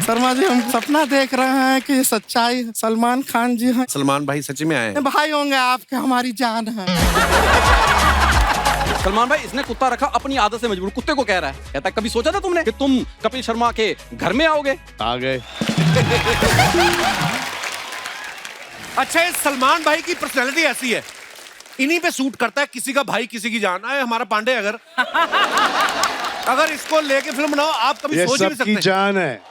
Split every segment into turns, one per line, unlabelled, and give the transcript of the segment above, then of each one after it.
शर्मा जी हम सपना देख रहे हैं कि सच्चाई सलमान खान जी हैं।
सलमान भाई सच में आए हैं?
भाई होंगे आपके, हमारी जान है।
सलमान भाई इसने कुत्ता रखा अपनी आदत से मजबूर, कुत्ते को कह रहा है, कहता है कभी सोचा था तुमने कि तुम कपिल शर्मा के घर में आओगे?
आ गए।
अच्छा, ये सलमान भाई की पर्सनैलिटी ऐसी है, इन्हीं पे सूट करता है, किसी का भाई किसी की जान है। हमारा पांडे अगर इसको लेके फिल्म बनाओ, आप कभी सोच नहीं सकते।
जान है,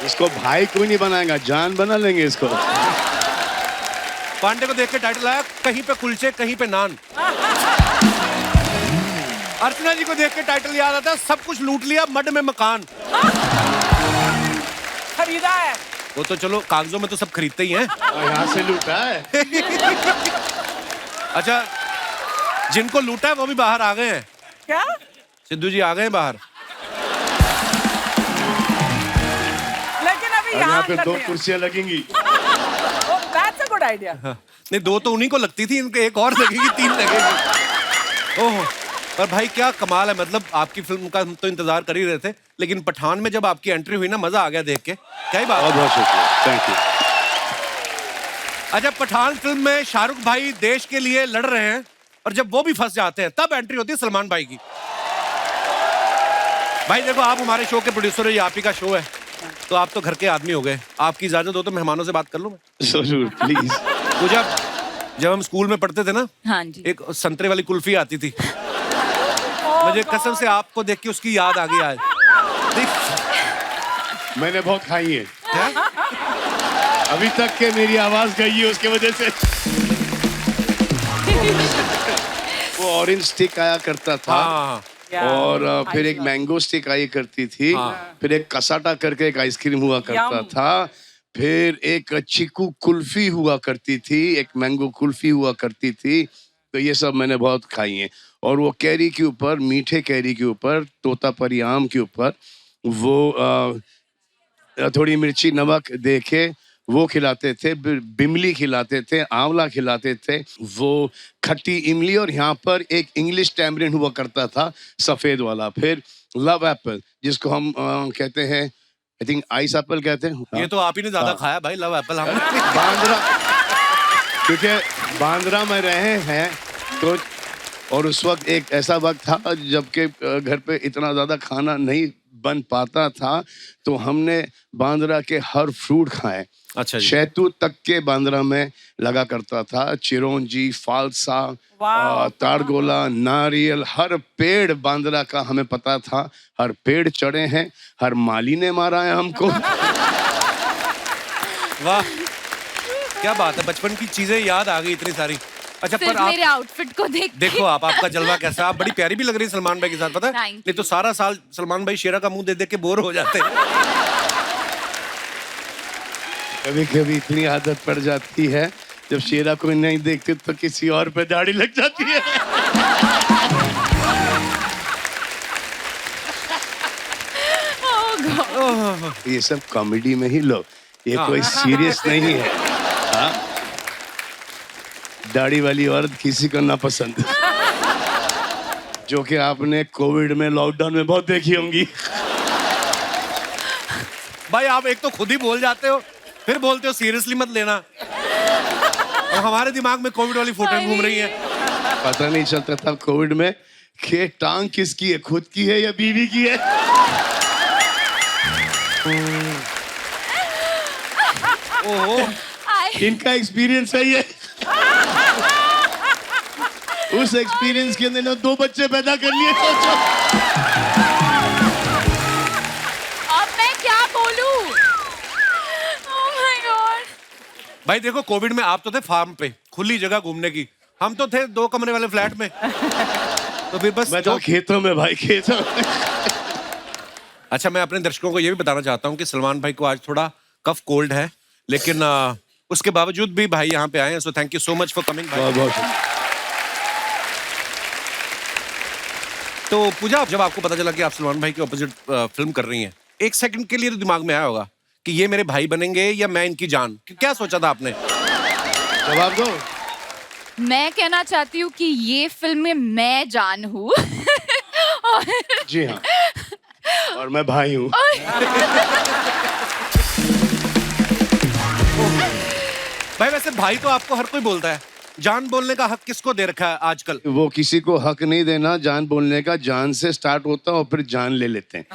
इसको भाई कोई नहीं बनाएगा, जान बना लेंगे इसको।
पांडे को देख के टाइटल आया, कहीं पे कुलचे कहीं पे नान। अर्चना जी को देख के टाइटल याद आता है, सब कुछ लूट लिया मड में मकान।
खरीदा है
वो तो चलो कागजों में तो सब खरीदते ही हैं।
यहाँ से लूटा है।
अच्छा, जिनको लूटा है वो भी बाहर आ गए हैं।
क्या?
सिद्धू जी आ गए हैं बाहर।
लेकिन अभी
यहाँ पे 2 कुर्सियाँ लगेंगी।
That's a good idea.
नहीं, 2 तो उन्हीं को लगती थी, इनके एक और लगेगी, 3 लगेगी। ओह, पर भाई क्या कमाल है, मतलब आपकी फिल्म का हम तो इंतजार कर ही रहे थे, लेकिन पठान में जब आपकी एंट्री हुई ना, मजा आ गया देख के। क्या ही बात।
बहुत शुक्रिया, थैंक यू।
अच्छा, पठान फिल्म में शाहरुख भाई देश के लिए लड़ रहे हैं और जब वो भी फंस जाते हैं तब एंट्री होती है सलमान भाई की। भाई देखो, आप हमारे शो के प्रोड्यूसर हो, ये आप ही का शो है, तो आप तो घर के आदमी हो गए, आपकी इजाजत हो तो मेहमानों से बात कर लूं मैं?
जरूर, प्लीज।
तो जब हम स्कूल में पढ़ते थे ना,
हाँ जी,
एक संतरे वाली कुल्फी आती थी, मुझे कसम से आपको देख के उसकी याद आ गई आज।
मैंने बहुत खाई है, अभी तक के मेरी आवाज गई है उसके वजह से। वो ऑरेंज स्टिक आया करता था।
हाँ।
और फिर एक मैंगो स्टिक आई करती थी। फिर एक कसाटा करके एक आइसक्रीम हुआ करता था। फिर एक चीकू कुल्फी हुआ करती थी, एक मैंगो कुल्फी हुआ करती थी। तो ये सब मैंने बहुत खाई हैं। और वो कैरी के ऊपर, मीठे कैरी के ऊपर, तोतापरी आम के ऊपर वो थोड़ी मिर्ची नमक दे के वो खिलाते थे, बिमली खिलाते थे, आंवला खिलाते थे, वो खट्टी इमली, और यहाँ पर एक इंग्लिश टैमरिन हुआ करता था सफेद वाला। फिर लव एप्पल, जिसको हम कहते हैं, आई थिंक आइस एप्पल कहते हैं।
ये तो आप ही ने ज्यादा खाया भाई, लव एप्पल। हमने
बांद्रा, क्योंकि बांद्रा में रहे हैं तो, और उस वक्त एक ऐसा वक्त था जबकि घर पे इतना ज्यादा खाना नहीं बन पाता था, तो हमने बांद्रा के हर फ्रूट खाए।
अच्छा जी।
शहतूत तक के बांद्रा में लगा करता था, चिरौंजी, फालसा, तारगोला, नारियल, हर पेड़ बांद्रा का हमें पता था। हर पेड़ चढ़े हैं, हर माली ने मारा है हमको।
वाह, क्या बात है, बचपन की चीजें याद आ गई इतनी सारी। अच्छा, पर आप
मेरे आउटफिट को
देखो, आपका जलवा कैसा, आप बड़ी प्यारी भी लग रही है सलमान भाई के साथ, पता है? नहीं तो सारा साल सलमान भाई शेरा का मुंह देख देख के बोर हो जाते हैं।
कभी कभी इतनी आदत पड़ जाती है, जब शेरा कोई नहीं देखते तो किसी और पे दाढ़ी लग जाती है। ये सब कॉमेडी में ही लो, ये कोई सीरियस नहीं है। हाँ? दाढ़ी वाली औरत किसी को ना पसंद, जो कि आपने कोविड में, लॉकडाउन में बहुत देखी होंगी।
भाई आप एक तो खुद ही बोल जाते हो, फिर बोलते हो सीरियसली मत लेना, और हमारे दिमाग में कोविड वाली फोटो घूम रही है।
पता नहीं चलता था कोविड में कि टांग किसकी है, खुद की है या बीवी की है।
ओहो,
इनका एक्सपीरियंस है ये। उस एक्सपीरियंस के अंदर 2 बच्चे पैदा कर लिए। सोचो
अब मैं क्या बोलूं? Oh my God!
भाई देखो, कोविड में आप तो थे फार्म पे, खुली जगह घूमने की, हम तो थे 2 कमरे वाले फ्लैट में। तो फिर बस
मैं तो खेतों में, भाई खेतों में।
अच्छा, मैं अपने दर्शकों को ये भी बताना चाहता हूँ कि सलमान भाई को आज थोड़ा कफ कोल्ड है, लेकिन उसके बावजूद भी भाई यहाँ पे आए हैं, so thank you so much for coming.
बहुत बहुत।
तो पूजा, जब आपको पता चला कि आप सलमान भाई के ऑपोजिट फिल्म कर रही हैं, एक सेकंड के लिए तो दिमाग में आया होगा कि ये मेरे भाई बनेंगे या मैं इनकी जान, क्या सोचा था आपने?
जवाब दो।
मैं कहना चाहती हूँ कि ये फिल्म में मैं जान हूँ।
जी हाँ। और मैं भाई हूँ।
भाई वैसे भाई तो आपको हर कोई बोलता है, जान बोलने का हक किसको दे रखा है आजकल?
वो किसी को हक नहीं देना जान बोलने का, जान से स्टार्ट होता है और फिर जान ले लेते हैं।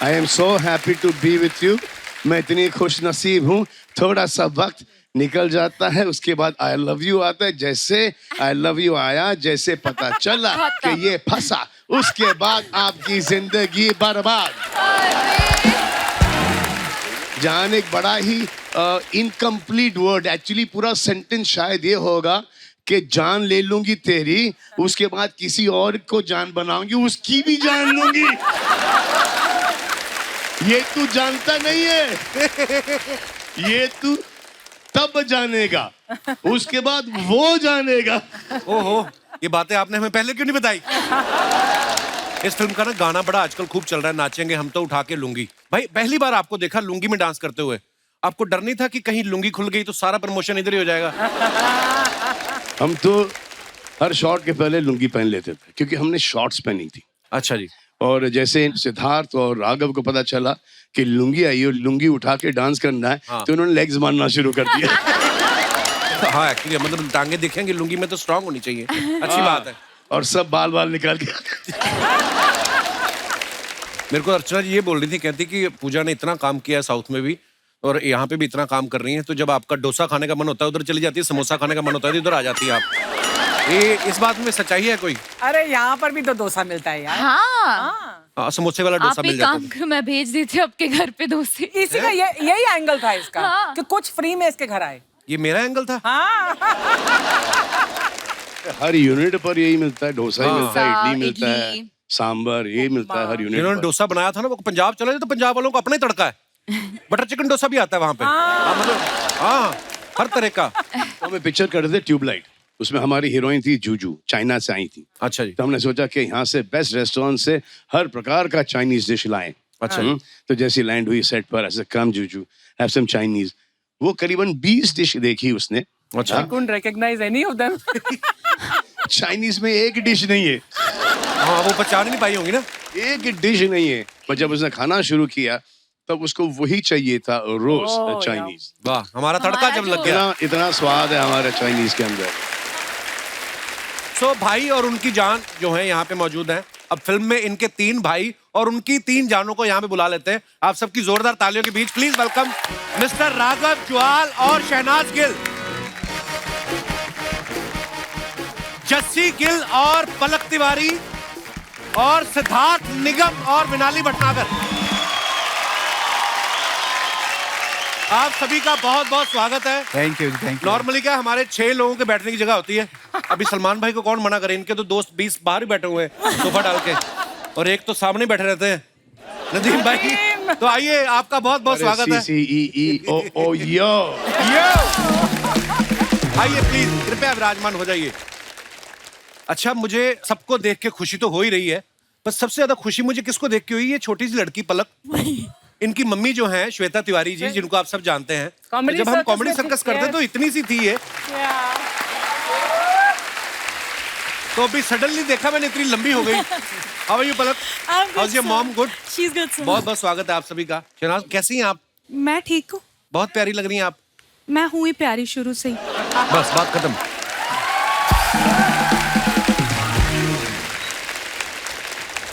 I am so happy to be with you. मैं इतनी खुश नसीब हूँ, थोड़ा सा वक्त निकल जाता है, उसके बाद आई लव यू आता है। जैसे आई लव यू आया, जैसे पता चला कि ये फंसा, उसके बाद आपकी जिंदगी बर्बाद। जान एक बड़ा ही इनकम्प्लीट वर्ड, एक्चुअली पूरा सेंटेंस शायद ये होगा कि जान ले लूंगी तेरी, उसके बाद किसी और को जान बनाऊंगी, उसकी भी जान लूंगी। ये तू जानता नहीं है, ये तू तब जानेगा, उसके बाद वो जानेगा।
ओहो, ये बातें आपने हमें पहले क्यों नहीं बताई? इस फिल्म का ना गाना बड़ा आजकल खूब चल रहा है, नाचेंगे हम तो उठा के लुंगी। भाई पहली बार आपको देखा लुंगी में डांस करते हुए, आपको डर नहीं था कि कहीं लुंगी खुल गई तो सारा प्रमोशन इधर ही हो जाएगा?
हम तो हर शॉट के पहले लुंगी पहन लेते थे, क्योंकि हमने शॉर्ट्स पहनी थी।
अच्छा जी।
और जैसे सिद्धार्थ और राघव को पता चला कि लुंगी आई और लुंगी उठा के डांस करना है,
हाँ।
तो उन्होंने लेग्स मारना शुरू कर दिया।
हाँ एक्चुअली मतलब टांगे दिखेंगे, लुंगी में तो स्ट्रांग होनी चाहिए। अच्छी बात है।
और सब बाल बाल निकाल के
मेरे को अर्चना जी ये बोल रही थी, कहती कि पूजा ने इतना काम किया है साउथ में भी और यहाँ पे भी इतना काम कर रही है, तो जब आपका डोसा खाने का मन होता है उधर चली जाती है, समोसा खाने का मन होता है इधर आ जाती है आप। ये इस बात में सच्चाई है कोई?
अरे यहाँ पर भी तो डोसा मिलता है यार।
हाँ,
समोसे वाला डोसा
आप
मिल
एक
जाता
काम
है।
करो, मैं भेज देती हूँ आपके घर पे डोसे।
इसी का यही एंगल था इसका,
हाँ।
कि कुछ फ्री में इसके घर आए।
ये मेरा एंगल था।
हाँ।
हर यूनिट पर यही मिलता है, डोसा ही
हाँ।
मिलता है, इडली मिलता है,
इडली।
सांबर ये मिलता है हर यूनिट
जिन्होंने
पर।
डोसा बनाया था ना वो पंजाब चले तो पंजाब वालों को अपना ही तड़का है। बटर चिकन डोसा भी आता है वहाँ पे। हाँ, मतलब हाँ हर तरह का।
तो हमें पिक्चर कर रहे थे ट्यूबलाइट, उसमें हमारी हीरोइन थी जूजू, चाइना से आई थी।
अच्छा जी।
तो हमने सोचा कि यहाँ से बेस्ट रेस्टोरेंट से हर प्रकार का चाइनीज डिश लाएं।
अच्छा।
तो जैसी लैंड हुई सेट पर, ऐसे कम जूजू हैव सम चाइनीज, वो करीबन 20 डिश देखी उसने।
अच्छा।
I couldn't recognize any of them.
Chinese में एक डिश नहीं है,
हाँ वो पहचान नहीं पाई होंगी ना।
एक डिश नहीं है। पर जब उसने खाना शुरू किया तब उसको वही चाहिए था, रोस्ट चाइनीज।
वाह, हमारा तड़का जब लग गया।
इतना स्वाद है हमारे चाइनीज के अंदर।
सो भाई और उनकी जान जो है यहाँ पे मौजूद है। अब फिल्म में इनके 3 भाई और उनकी 3 जानों को यहाँ पे बुला लेते हैं। आप सबकी जोरदार तालियों के बीच please welcome mister Raghav Juyal और शहनाज गिल, जस्सी गिल और पलक तिवारी और सिद्धार्थ निगम और मिनाली भटनागर। आप सभी का बहुत बहुत स्वागत है।
Thank you.
नॉर्मली क्या हमारे 6 लोगों के बैठने की जगह होती है, अभी सलमान भाई को कौन मना करे, इनके तो दोस्त 20 बाहर ही बैठे हुए हैं सोफा डाल के, और एक तो सामने बैठे रहते हैं नदीम भाई। तो आइए, आपका बहुत बहुत स्वागत है।
CCEO यो।
आइए प्लीज, कृपया विराजमान हो जाइए। अच्छा, मुझे सबको देख के खुशी तो हो ही रही है, पर सबसे ज्यादा खुशी मुझे किसको देख के हुई, ये छोटी सी लड़की पलक। इनकी मम्मी जो है श्वेता तिवारी जी, जिनको आप सब जानते हैं,
Comedy
जब हम
circus
कॉमेडी
में
सर्कस
थी,
करते तो इतनी सी थी ये, तो अभी सडनली देखा मैंने इतनी लंबी हो गई। How are you Palak? How's your mom? Good.
She's good, sir.
बहुत बहुत स्वागत है आप सभी का। शहनाज कैसी हैं आप?
मैं ठीक हूँ।
बहुत प्यारी लग रही हैं आप।
मैं हुई ही प्यारी शुरू से ही।
बस बात खत्म।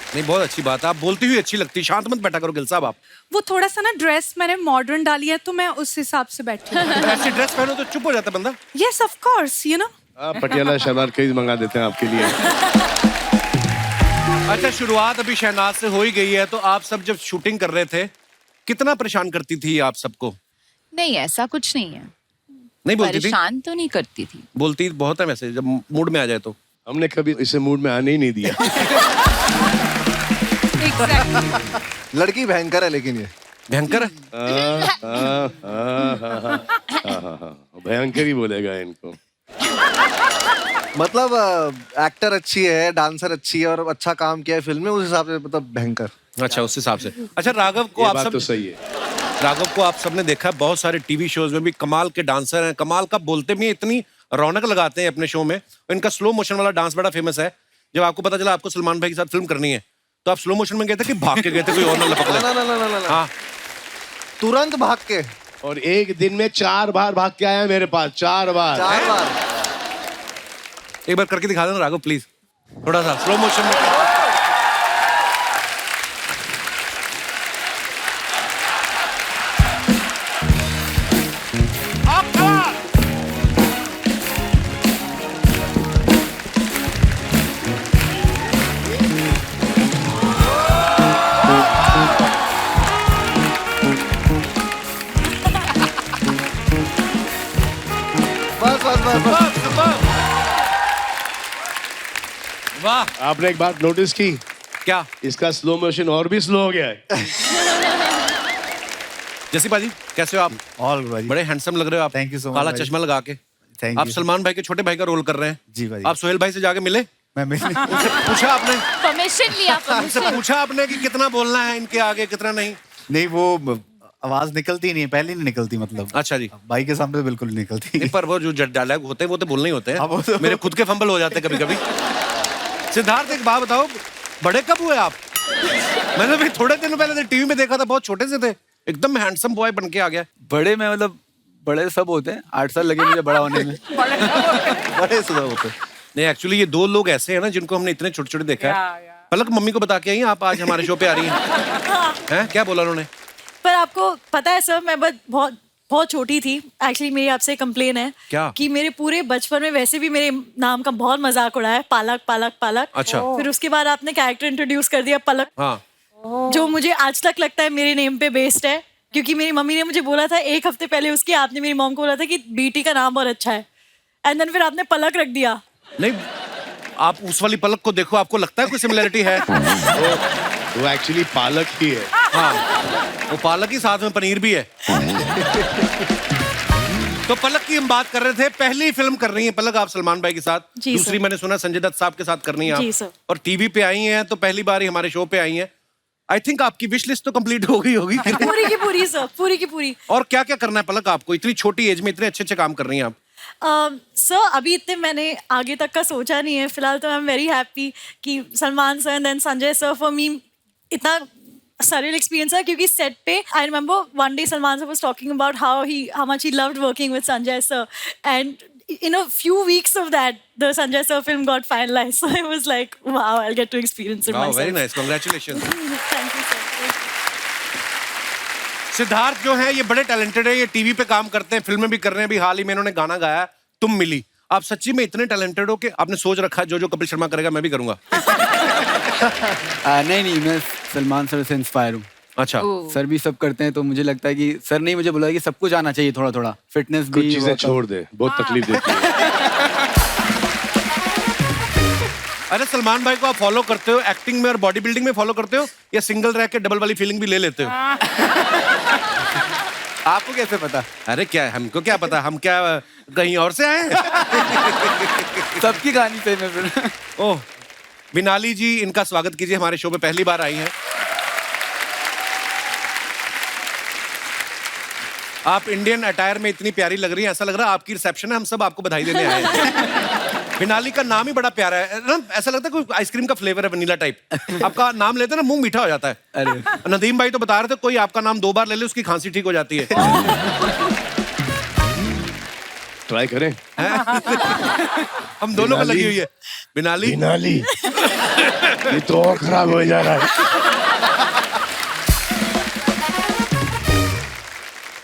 नहीं, बहुत अच्छी बात है, आप बोलती हुई अच्छी लगती। शांत मत बैठा करो गिल साहब आप।
वो थोड़ा सा ना ड्रेस मैंने मॉडर्न डाली है, तो मैं उस हिसाब से बैठी हूँ।
ऐसी ड्रेस पहनो तो चुप हो जाता बंदा।
Yes, of course, you know.
Patiala salwar कई मंगा देते हैं आपके लिए।
अच्छा, शुरुआत अभी शहनाज से हो ही गई है, तो आप सब जब शूटिंग कर रहे थे कितना परेशान करती थी आप सबको?
नहीं, ऐसा कुछ नहीं है।
नहीं बोलती थी?
परेशान तो नहीं करती थी।
बोलती बहुत है वैसे, जब मूड में आ जाए तो।
हमने कभी इसे मूड में आने ही नहीं दिया।
लड़की भयंकर है लेकिन ये
भयंकर है।
भयंकर ही बोलेगा इनको।
मतलब एक्टर अच्छी है, डांसर अच्छी है और अच्छा काम किया है फिल्म में, उस हिसाब से मतलब भयंकर।
अच्छा, उस हिसाब से। अच्छा, राघव को
ये
आप
बात
सब
तो सही है।
राघव को आप सबने देखा, बहुत सारे टीवी शोज में भी कमाल के डांसर हैं, कमाल का बोलते भी हैं, इतनी रौनक लगाते हैं अपने शो में। इनका स्लो मोशन वाला डांस बड़ा फेमस है। जब आपको पता चला आपको सलमान भाई के साथ फिल्म करनी है, तो आप स्लो मोशन में गए थे कि भाग के गए थे, कोई और ना लपक ले?
ना ना ना ना ना, ना।
हाँ,
तुरंत भाग के
और एक दिन में 4 बार भाग के आया मेरे पास, 4 बार।
4 बार।
एक बार करके दिखा देना राघव प्लीज, थोड़ा सा स्लो मोशन में।
बस बस बस बस।
वाह,
आपने एक बात नोटिस की,
क्या?
इसका स्लो मोशन और भी स्लो हो गया है।
जैसी बाजी कैसे हो आप?
ऑल भाई,
बड़े हैंडसम लग रहे हो आप।
Thank you so much,
काला
भाई।
चश्मा लगा के।
थैंक
आप
यू।
सलमान भाई के छोटे भाई का रोल कर रहे हैं।
जी भाई।
आप सोहेल भाई से जाके मिले?
मैं मिलने
उनसे पूछा आपने?
परमिशन लिया,
उनसे
परमिशन।
पूछा आपने कि कितना बोलना है इनके आगे, कितना नहीं?
नहीं, वो आवाज निकलती नहीं है, पहले नहीं निकलती, मतलब
अच्छा जी।
भाई के सामने तो बिल्कुल नहीं निकलती।
नहीं, पर वो जो डायलॉग होते हैं वो तो बोलने ही होते
हाँ, वो
हैं।
तो-
मेरे खुद के फंबल हो जाते हैं कभी कभी। सिद्धार्थ, एक बात बताओ, बड़े कब हुए आप? मैंने भी थोड़े दिन पहले टीवी में देखा था, बहुत छोटे से थे, एकदम हैंडसम बॉय बन के आ गया।
बड़े में मतलब बड़े सब होते हैं, 8 साल लगे मुझे बड़ा होने में।
बड़े सुधर होते।
नहीं, एक्चुअली ये 2 लोग ऐसे हैं ना जिनको हमने इतने छोटे छोटे देखा है।
या।
पलक, मम्मी को बता के आई आप आज हमारे शो पे आ रही हैं? हैं? क्या बोला उन्होंने?
पर आपको पता है सर, मैं बहुत बहुत छोटी थी। एक्चुअली मेरी आपसे कंप्लेन है
क्या?
कि मेरे पूरे बचपन में वैसे भी मेरे नाम का बहुत मजाक उड़ाया है, पालक पालक पालक।
अच्छा।
फिर उसके बाद आपने कैरेक्टर इंट्रोड्यूस कर दिया पलक,
हाँ,
जो मुझे आज तक लगता है मेरे नेम पे बेस्ड है, क्योंकि मेरी मम्मी ने मुझे बोला था 1 हफ्ते पहले उसकी, आपने मेरी मॉम को बोला था कि बीटी का नाम बहुत अच्छा है, एंड देन फिर आपने पलक रख दिया।
नहीं, आप उस वाली पलक को देखो, आपको लगता है कोई सिमिलरिटी है?
वो एक्चुअली पालक ही है।
हाँ, वो पालक ही, साथ में पनीर भी है। तो पलक की हम बात कर रहे थे, पहली फिल्म कर रही है पलक आप सलमान भाई के साथ।
जी,
दूसरी
सर।
मैंने सुना संजय दत्त साहब के साथ करनी है आप।
जी, सर।
और टीवी पे आई हैं, तो पहली बार ही हमारे शो पे आई हैं। आई थिंक आपकी विश लिस्ट तो कंप्लीट हो गई होगी।
पूरी की पूरी सर, पूरी की पूरी।
और क्या क्या करना है पलक आपको? इतनी छोटी एज में इतने अच्छे अच्छे काम कर रही हैं आप।
सर अभी इतने मैंने आगे तक का सोचा नहीं है फिलहाल, तो आई एम वेरी हैप्पी कि Salman sir and then Sanjay sir, for me इतना surreal experience है, क्योंकि सेट पे I remember one day Salman sir was talking about how much he loved working with Sanjay sir, and in a few weeks of that the Sanjay sir film got finalized, so I was like wow, I'll get to experience it myself.
Very nice, congratulations.
Thank you sir.
Siddharth जो है ये बड़े talented है, ये TV पे काम करते हैं, फिल्में भी कर रहे हैं। अभी हाल ही में इन्होंने गाना गाया तुम मिली। आप सच्ची में इतने टैलेंटेड हो कि आपने सोच रखा है जो कपिल शर्मा करेगा मैं भी करूंगा?
नहीं, मैं सलमान सर से इंस्पायर हूँ।
अच्छा।
सर भी सब करते हैं, तो मुझे लगता है कि सर ने मुझे बोला कि सब कुछ आना चाहिए, थोड़ा थोड़ा फिटनेस
कुछ
भी।
चीजें छोड़ दे, बहुत तकलीफ देती है।
अरे सलमान भाई को आप फॉलो करते हो एक्टिंग में और बॉडी बिल्डिंग में फॉलो करते हो, या सिंगल रह के डबल वाली फीलिंग भी ले लेते हो?
आपको कैसे पता?
अरे क्या है, हमको क्या पता, हम क्या कहीं और से आए हैं?
सबकी कहानी सही में फिर।
ओह, विनाली जी, इनका स्वागत कीजिए, हमारे शो पे पहली बार आई हैं। आप इंडियन अटायर में इतनी प्यारी लग रही हैं, ऐसा लग रहा है आपकी रिसेप्शन है, हम सब आपको बधाई देने आए हैं। विनाली का नाम ही बड़ा प्यारा है ना, ऐसा लगता है कोई आइसक्रीम का फ्लेवर है, वनीला टाइप। आपका नाम लेते हैं ना, मुंह मीठा हो जाता है।
अरे
नदीम भाई तो बता रहे थे कोई आपका नाम 2 बार ले ले उसकी खांसी ठीक हो जाती है।
ट्राई करें।
हम दोनों को
विनाली।
लगी हुई है। विनाली,
विनाली, ये तो और खराब हो जा रहा है।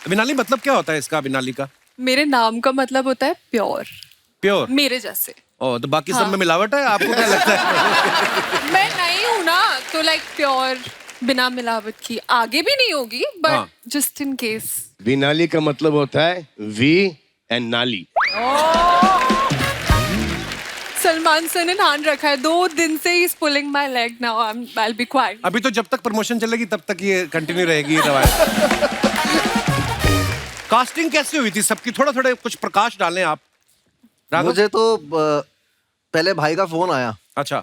विनाली मतलब क्या होता है इसका, विनाली का?
मेरे नाम का मतलब होता है प्योर,
प्योर।
मेरे जैसे।
ओ, तो बाकी सब में मिलावट है, आपको क्या लगता है?
मैं नहीं हूँ ना, तो लाइक प्योर बिना मिलावट की आगे भी नहीं होगी,
हाँ।
But just in case.
Vinali का मतलब होता है वी एंड नाली।
सलमान सर ने ध्यान रखा है, 2 दिन से ही pulling my leg, now I will be quiet.
अभी तो जब तक प्रमोशन चलेगी तब तक ये कंटिन्यू रहेगी ये रवायत। कास्टिंग कैसे हुई थी सबकी? थोड़ा थोड़ा कुछ प्रकाश डालें आप। राघव?
मुझे तो पहले भाई का फोन आया।
अच्छा।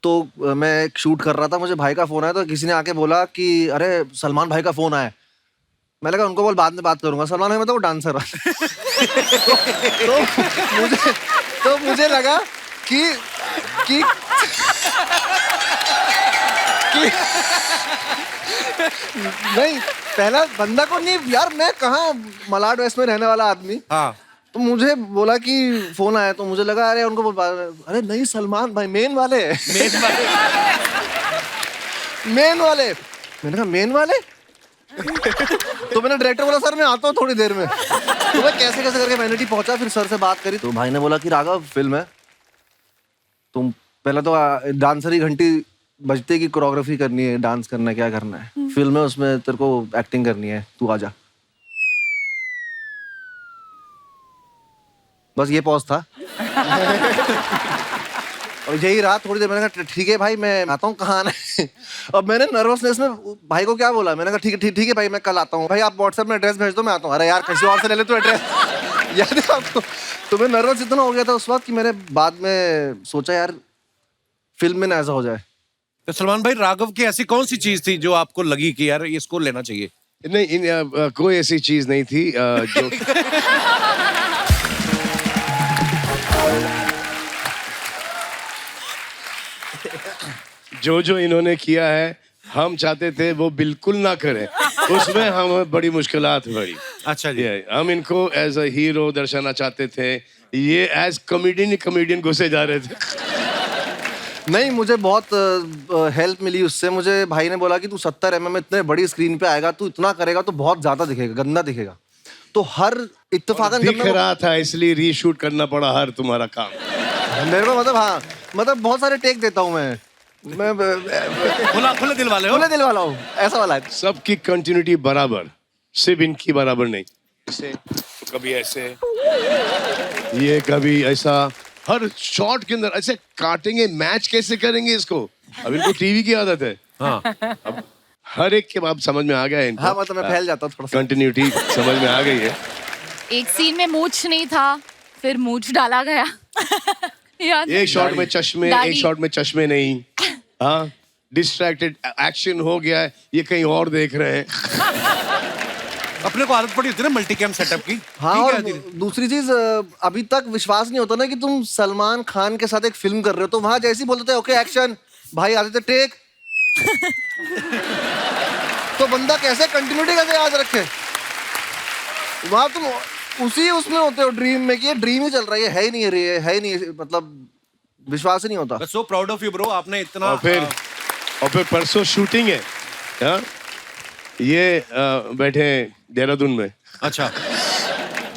तो मैं एक शूट कर रहा था, मुझे भाई का फोन आया, तो किसी ने आके बोला कि अरे सलमान भाई का फोन आया। मैंने कहा उनको बोल बाद में बात करूंगा, सलमान भाई मतलब वो डांसर तो मुझे लगा कि नहीं, पहला बंदा को नहीं यार, मैं कहाँ मलाड वेस्ट में रहने वाला आदमी,
हाँ
तो मुझे बोला कि फोन आया, तो मुझे लगा अरे उनको अरे नहीं सलमान भाई मेन वाले मेन वाले। मैंने कहा मेन वाले तो मैंने डायरेक्टर बोला सर मैं आता हूँ थोड़ी देर में। तो मैं कैसे कैसे करके वैनिटी पहुंचा, फिर सर से बात करी तो भाई ने बोला कि राघव फिल्म है, तुम पहले तो डांसर ही घंटी बजते की कोरियोग्राफी करनी है, डांस करना है, क्या करना है, फिल्म है उसमें तेरे को एक्टिंग करनी है, तू आजा। बस ये पॉज था और यही रहा थोड़ी देर। मैंने कहा ठीक है भाई मैं आता हूँ, कहाँ आना है। अब मैंने नर्वसनेस में भाई को क्या बोला, मैंने कहा ठीक है भाई मैं कल आता हूँ, भाई आप व्हाट्सएप में एड्रेस भेज दो मैं आता हूँ। अरे यार किसी और से ले ले तू एड्रेस याद है आपको। तो मैं नर्वस इतना हो गया था उस वक्त कि मैंने बाद में सोचा यार फिल्म में ना ऐसा हो जाए।
तो सलमान भाई राघव की ऐसी कौन सी चीज थी जो आपको लगी कि यार इसको लेना चाहिए?
नहीं, कोई ऐसी चीज नहीं थी जो इन्होंने किया है हम चाहते थे वो बिल्कुल ना करें, उसमें हमें बड़ी मुश्किलात पड़ी।
अच्छा जी।
हम इनको एज अ हीरो दर्शाना चाहते थे, ये एज कॉमेडियन घुसे जा रहे थे।
नहीं मुझे बहुत हेल्प मिली उससे। मुझे भाई ने बोला कि तू 70 mm में इतने बड़ी स्क्रीन पे आएगा, तू इतना करेगा तो बहुत ज्यादा दिखेगा, गंदा दिखेगा। तो हर इत्तेफाकन
दिख रहा था इसलिए रीशूट करना पड़ा हर तुम्हारा काम।
मेरे को मतलब हाँ मतलब बहुत सारे टेक देता हूँ मैं
खुले दिल वाले हो?
खुले दिल वाला हूँ, ऐसा वाला है।
सबकी कंटिन्यूटी बराबर, सिर्फ इनकी बराबर नहीं। ऐसे तो कभी ऐसे, ये कभी ऐसा, हर शॉट के अंदर ऐसे काटेंगे। मैच कैसे करेंगे इसको? अब इनको टीवी की आदत है।
हाँ
अब हर एक के बाद समझ में आ गया है इनको।
हाँ मतलब मैं फैल जाता हूँ थोड़ा सा।
कंटिन्यूटी समझ में आ गई है।
एक सीन में मूछ नहीं था, फिर मूछ डाला गया याद है?
एक शॉट में चश्मे,
दाढ़ी।
एक शॉट में चश्मे नहीं। हाँ, डिस्ट्रैक्टेड एक्शन हो गया है, ये कहीं और देख रहे हैं।
अपने को आदत पड़ी होती है ना मल्टी कैम सेटअप की।
हाँ
ठीक
और
है धीरे-
दूसरी चीज अभी तक विश्वास नहीं होता ना कि तुम सलमान खान के साथ एक फिल्म कर रहे हो, तो वहां जैसे ही बोलते थे ओके एक्शन, भाई आते थे टेक तो बंदा कैसे कंटिन्यूटी कैसे याद रखे? वहां तुम उसी उसमें होते हो ड्रीम में कि ये ड्रीम ही चल रहा है ही नहीं है ही नहीं, मतलब विश्वास ही नहीं होता।
So proud of you bro, आपने इतना।
और फिर परसों शूटिंग है। हाँ? ये बैठे देहरादून में।
अच्छा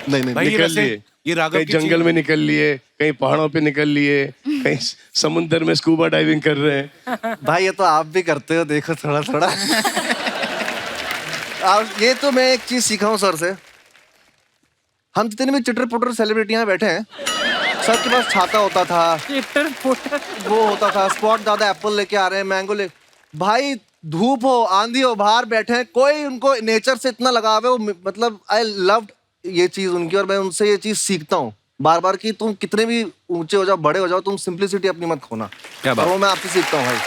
नहीं
भाई ये
निकल
वैसे
लिए,
ये राघव
कहीं
की
जंगल
चीज-
में निकल लिए, कहीं पहाड़ों पे निकल लिए, कहीं समुद्र में स्कूबा डाइविंग कर रहे हैं।
भाई ये तो आप भी करते हो, देखो थोड़ा थोड़ा और ये तो मैं एक चीज सीखा हूँ सर से। हम जितने भी चिटर पुटर सेलिब्रिटियां बैठे हैं, सबके पास छाता होता था, वो होता था, स्पॉट दादा एप्पल लेके आ रहे हैं, मैंगो ले, भाई धूप हो आंधी हो बाहर बैठे हैं, कोई उनको नेचर से इतना लगाव है। वो मतलब आई लव्ड ये चीज उनकी, और मैं उनसे ये चीज सीखता हूँ बार बार कि तुम कितने भी ऊंचे हो जाओ, बड़े हो जाओ, तुम सिंप्लिसिटी अपनी मत खोना।
क्या बात।
और वो मैं आपसे सीखता हूँ भाई।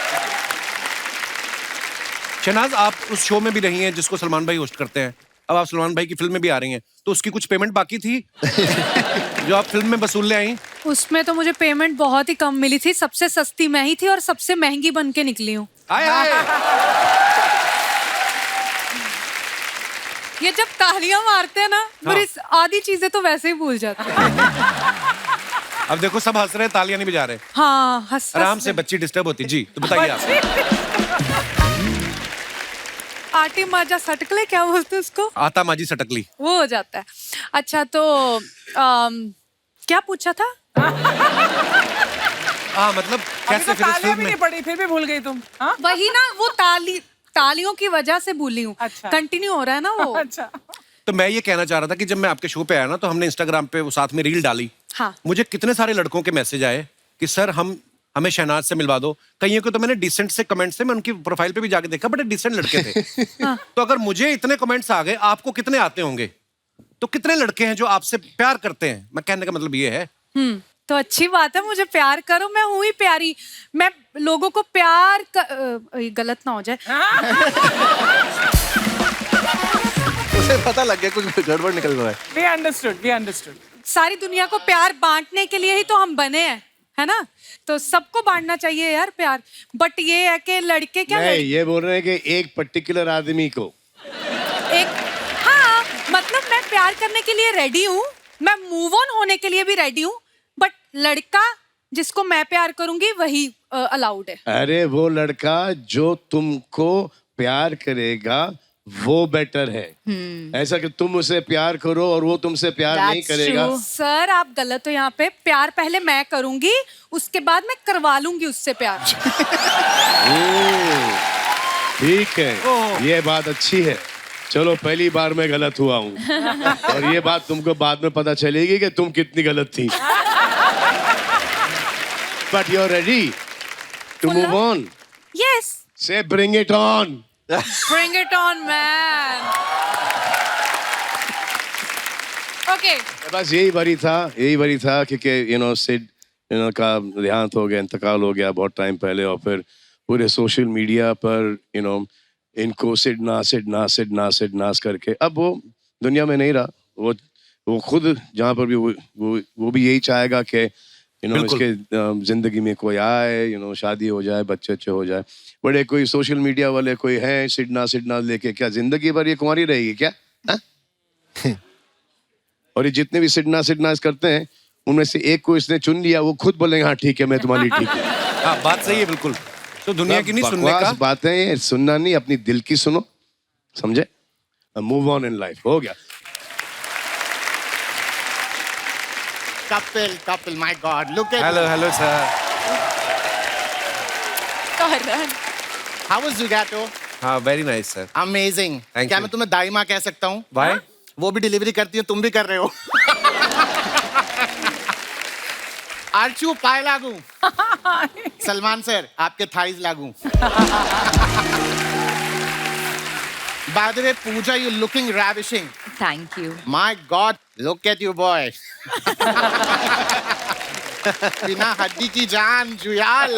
शहनाज, आप उस शो में भी रही हैं जिसको सलमान भाई होस्ट करते हैं, अब आप सलमान भाई की फिल्म में भी आ रही हैं, तो उसकी कुछ पेमेंट बाकी थी जो आप फिल्म में वसूल ले आई?
उसमें तो मुझे पेमेंट बहुत ही कम मिली थी, सबसे सस्ती मैं ही थी और सबसे महंगी बन के निकली हूँ।
आए आए।
ये जब तालियां मारते हैं ना, मेरी आधी चीजें तो वैसे ही भूल जाते हैं।
अब देखो सब हंस रहे हैं, तालियां नहीं बजा रहे।
हाँ हंस
आराम से, बच्ची डिस्टर्ब होती। जी तो बताइए आप।
आटी माजा सटकले क्या बोलते हैं उसको?
आता माजी सटकली।
वो हो जाता है। अच्छा तो क्या पूछा था?
हाँ मतलब
अभी
कैसे
तो
फिर इस
तालियां
फिल्म
भी
में?
नहीं पड़ी, फिर भी भूल गई तुम। हाँ?
वही ना, वो तालियों की वजह से भूली हूँ।
अच्छा।
कंटिन्यू हो रहा है ना वो।
अच्छा
तो मैं ये कहना चाह रहा था कि जब मैं आपके शो पे आया ना, तो हमने इंस्टाग्राम पे वो साथ में रील डाली।
हाँ।
मुझे कितने सारे लड़कों के मैसेज आए कि सर हमें शहनाज से मिलवा दो। कईयों को तो मैंने डिसेंट से कमेंट से, मैं उनकी प्रोफाइल पे भी जाके देखा, बड़े डिसेंट लड़के थे। तो अगर मुझे इतने कमेंट्स आ गए, आपको कितने आते होंगे? तो कितने लड़के हैं जो आपसे प्यार करते हैं? मैं कहने का मतलब ये है।
तो अच्छी बात है, मुझे प्यार करो, मैं हूँ ही प्यारी। मैं लोगों को प्यार गलत ना हो जाए।
उसे पता लग गया कुछ गड़बड़ निकल रहा है।
we understood
सारी दुनिया को प्यार बांटने के लिए ही तो हम बने हैं। है ना? तो सबको बांटना चाहिए यार प्यार, बट ये है कि लड़के क्या
नहीं, ये बोल रहे हैं कि एक पर्टिकुलर आदमी को।
एक, हाँ मतलब मैं प्यार करने के लिए रेडी हूँ, मैं मूव ऑन होने के लिए भी रेडी हूँ, बट लड़का जिसको मैं प्यार करूंगी वही अलाउड है।
अरे वो लड़का जो तुमको प्यार करेगा वो बेटर है। ऐसा कि तुम उसे प्यार करो और वो तुमसे प्यार नहीं करेगा।
सर आप गलत हो यहाँ पे, प्यार पहले मैं करूंगी, उसके बाद मैं करवा लूंगी उससे प्यार।
ठीक है, ये बात अच्छी है। चलो पहली बार मैं गलत हुआ हूँ और ये बात तुमको बाद में पता चलेगी कि तुम कितनी गलत थी। But you're ready to move on.
Yes.
Say bring it on.
Bring it on, man. Okay.
बस यही वरी था कि सिड का देहांत हो गया, इंतकाल हो गया बहुत टाइम पहले, और फिर पूरे सोशल मीडिया पर इनको सिड नास करके अब वो दुनिया में नहीं रहा। वो खुद जहाँ पर भी वो भी यही चाहेगा कि इसके जिंदगी में कोई आए, शादी हो जाए, बच्चे अच्छे हो जाए। बड़े कोई सोशल मीडिया वाले कोई हैं सिडना लेके, क्या जिंदगी भर ये कुंवारी रहेगी क्या? और ये जितने भी सिडना करते हैं उनमें से एक को इसने चुन लिया, वो खुद बोलेंगे हाँ ठीक है मैं तुम्हारी ठीक है।
हाँ बात सही है बिल्कुल। तो दुनिया की नहीं सुनने का,
बातें सुनना नहीं, अपनी दिल की सुनो, समझे? Move on in life. हो गया।
Couple, my God, look at
Hello, sir.
Karan.
How was Zugato?
हाँ, very nice, sir.
Amazing.
Thank
क्या
you.
मैं तुम्हें दाई माँ कह सकता हूँ?
Why?
वो भी डिलीवरी करती है, तुम भी कर रहे हो। आर्चू पाए लागू। सलमान सर आपके थाइज लागू। By the way, Pooja, you're looking ravishing.
Thank you.
My God, look at you, boy. बिना हड्डी की जान, Juyal.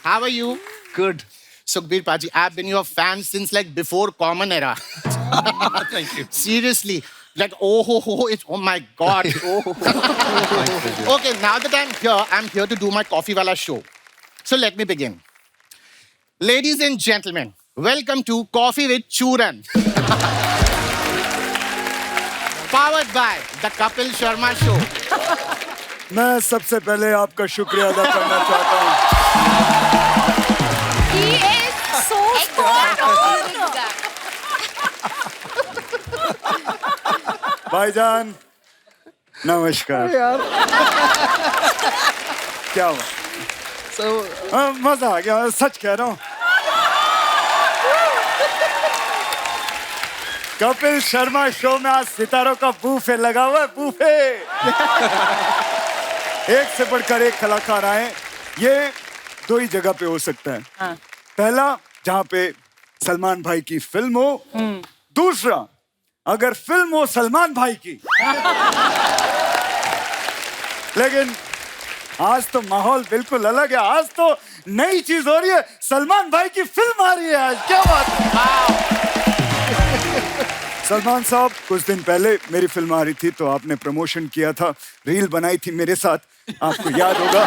How are you?
Good.
Sukhbir Paji, I've been your fan since like before Common Era.
Thank you.
Seriously. Like, oh my God. Okay, now that I'm here to do my Coffee Wala show. So let me begin. Ladies and gentlemen, welcome to Coffee with Churan. Powered by the Kapil Sharma Show.
मैं सबसे पहले आपका शुक्रिया अदा करना चाहता हूँ।
He is so spot on.
भाईजान नमस्कार। क्या हुआ? मजा आ गया, सच कह रहा हूँ। कपिल शर्मा शो में आज सितारों का बूफे लगा हुआ है, बूफे। एक से बढ़कर एक कलाकार आए। ये दो ही जगह पे हो सकता है। पहला जहाँ पे सलमान भाई की फिल्म हो, दूसरा अगर फिल्म हो सलमान भाई की। लेकिन आज तो माहौल बिल्कुल अलग है। आज तो नई चीज हो रही है, सलमान भाई की फिल्म आ रही है आज। क्या बात है? सलमान साहब, कुछ दिन पहले मेरी फिल्म आ रही थी तो आपने प्रमोशन किया था, रील बनाई थी मेरे साथ, आपको याद होगा।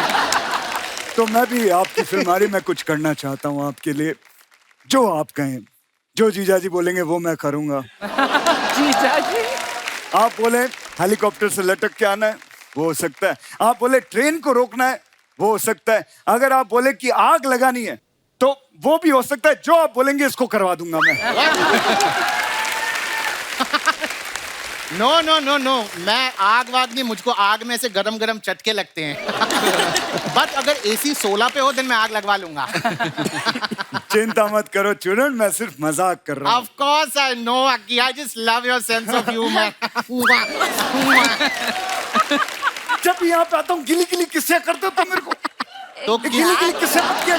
तो मैं भी आपकी फिल्म आ रही, मैं कुछ करना चाहता हूँ आपके लिए। जो आप कहें, जो जीजाजी बोलेंगे वो मैं करूँगा।
जीजाजी?
आप बोले हेलीकॉप्टर से लटक के आना है, वो हो सकता है। आप बोले ट्रेन को रोकना है, वो हो सकता है। अगर आप बोले कि आग लगानी है तो वो भी हो सकता है। जो आप बोलेंगे इसको करवा दूंगा मैं।
नो, मैं आग वाग नहीं, मुझको आग में से गरम चटके लगते हैं। बट अगर AC 16 पे हो तो मैं आग लगवा लूंगा।
चिंता मत करो चूरन, मैं सिर्फ मजाक कर रहा हूँ।
Of course I know, Aki. I just love your sense of humor.
जब यहाँ पे आता हूँ गिली किस्से करते हो तो मेरे को
तो
गिली किस्से मत किया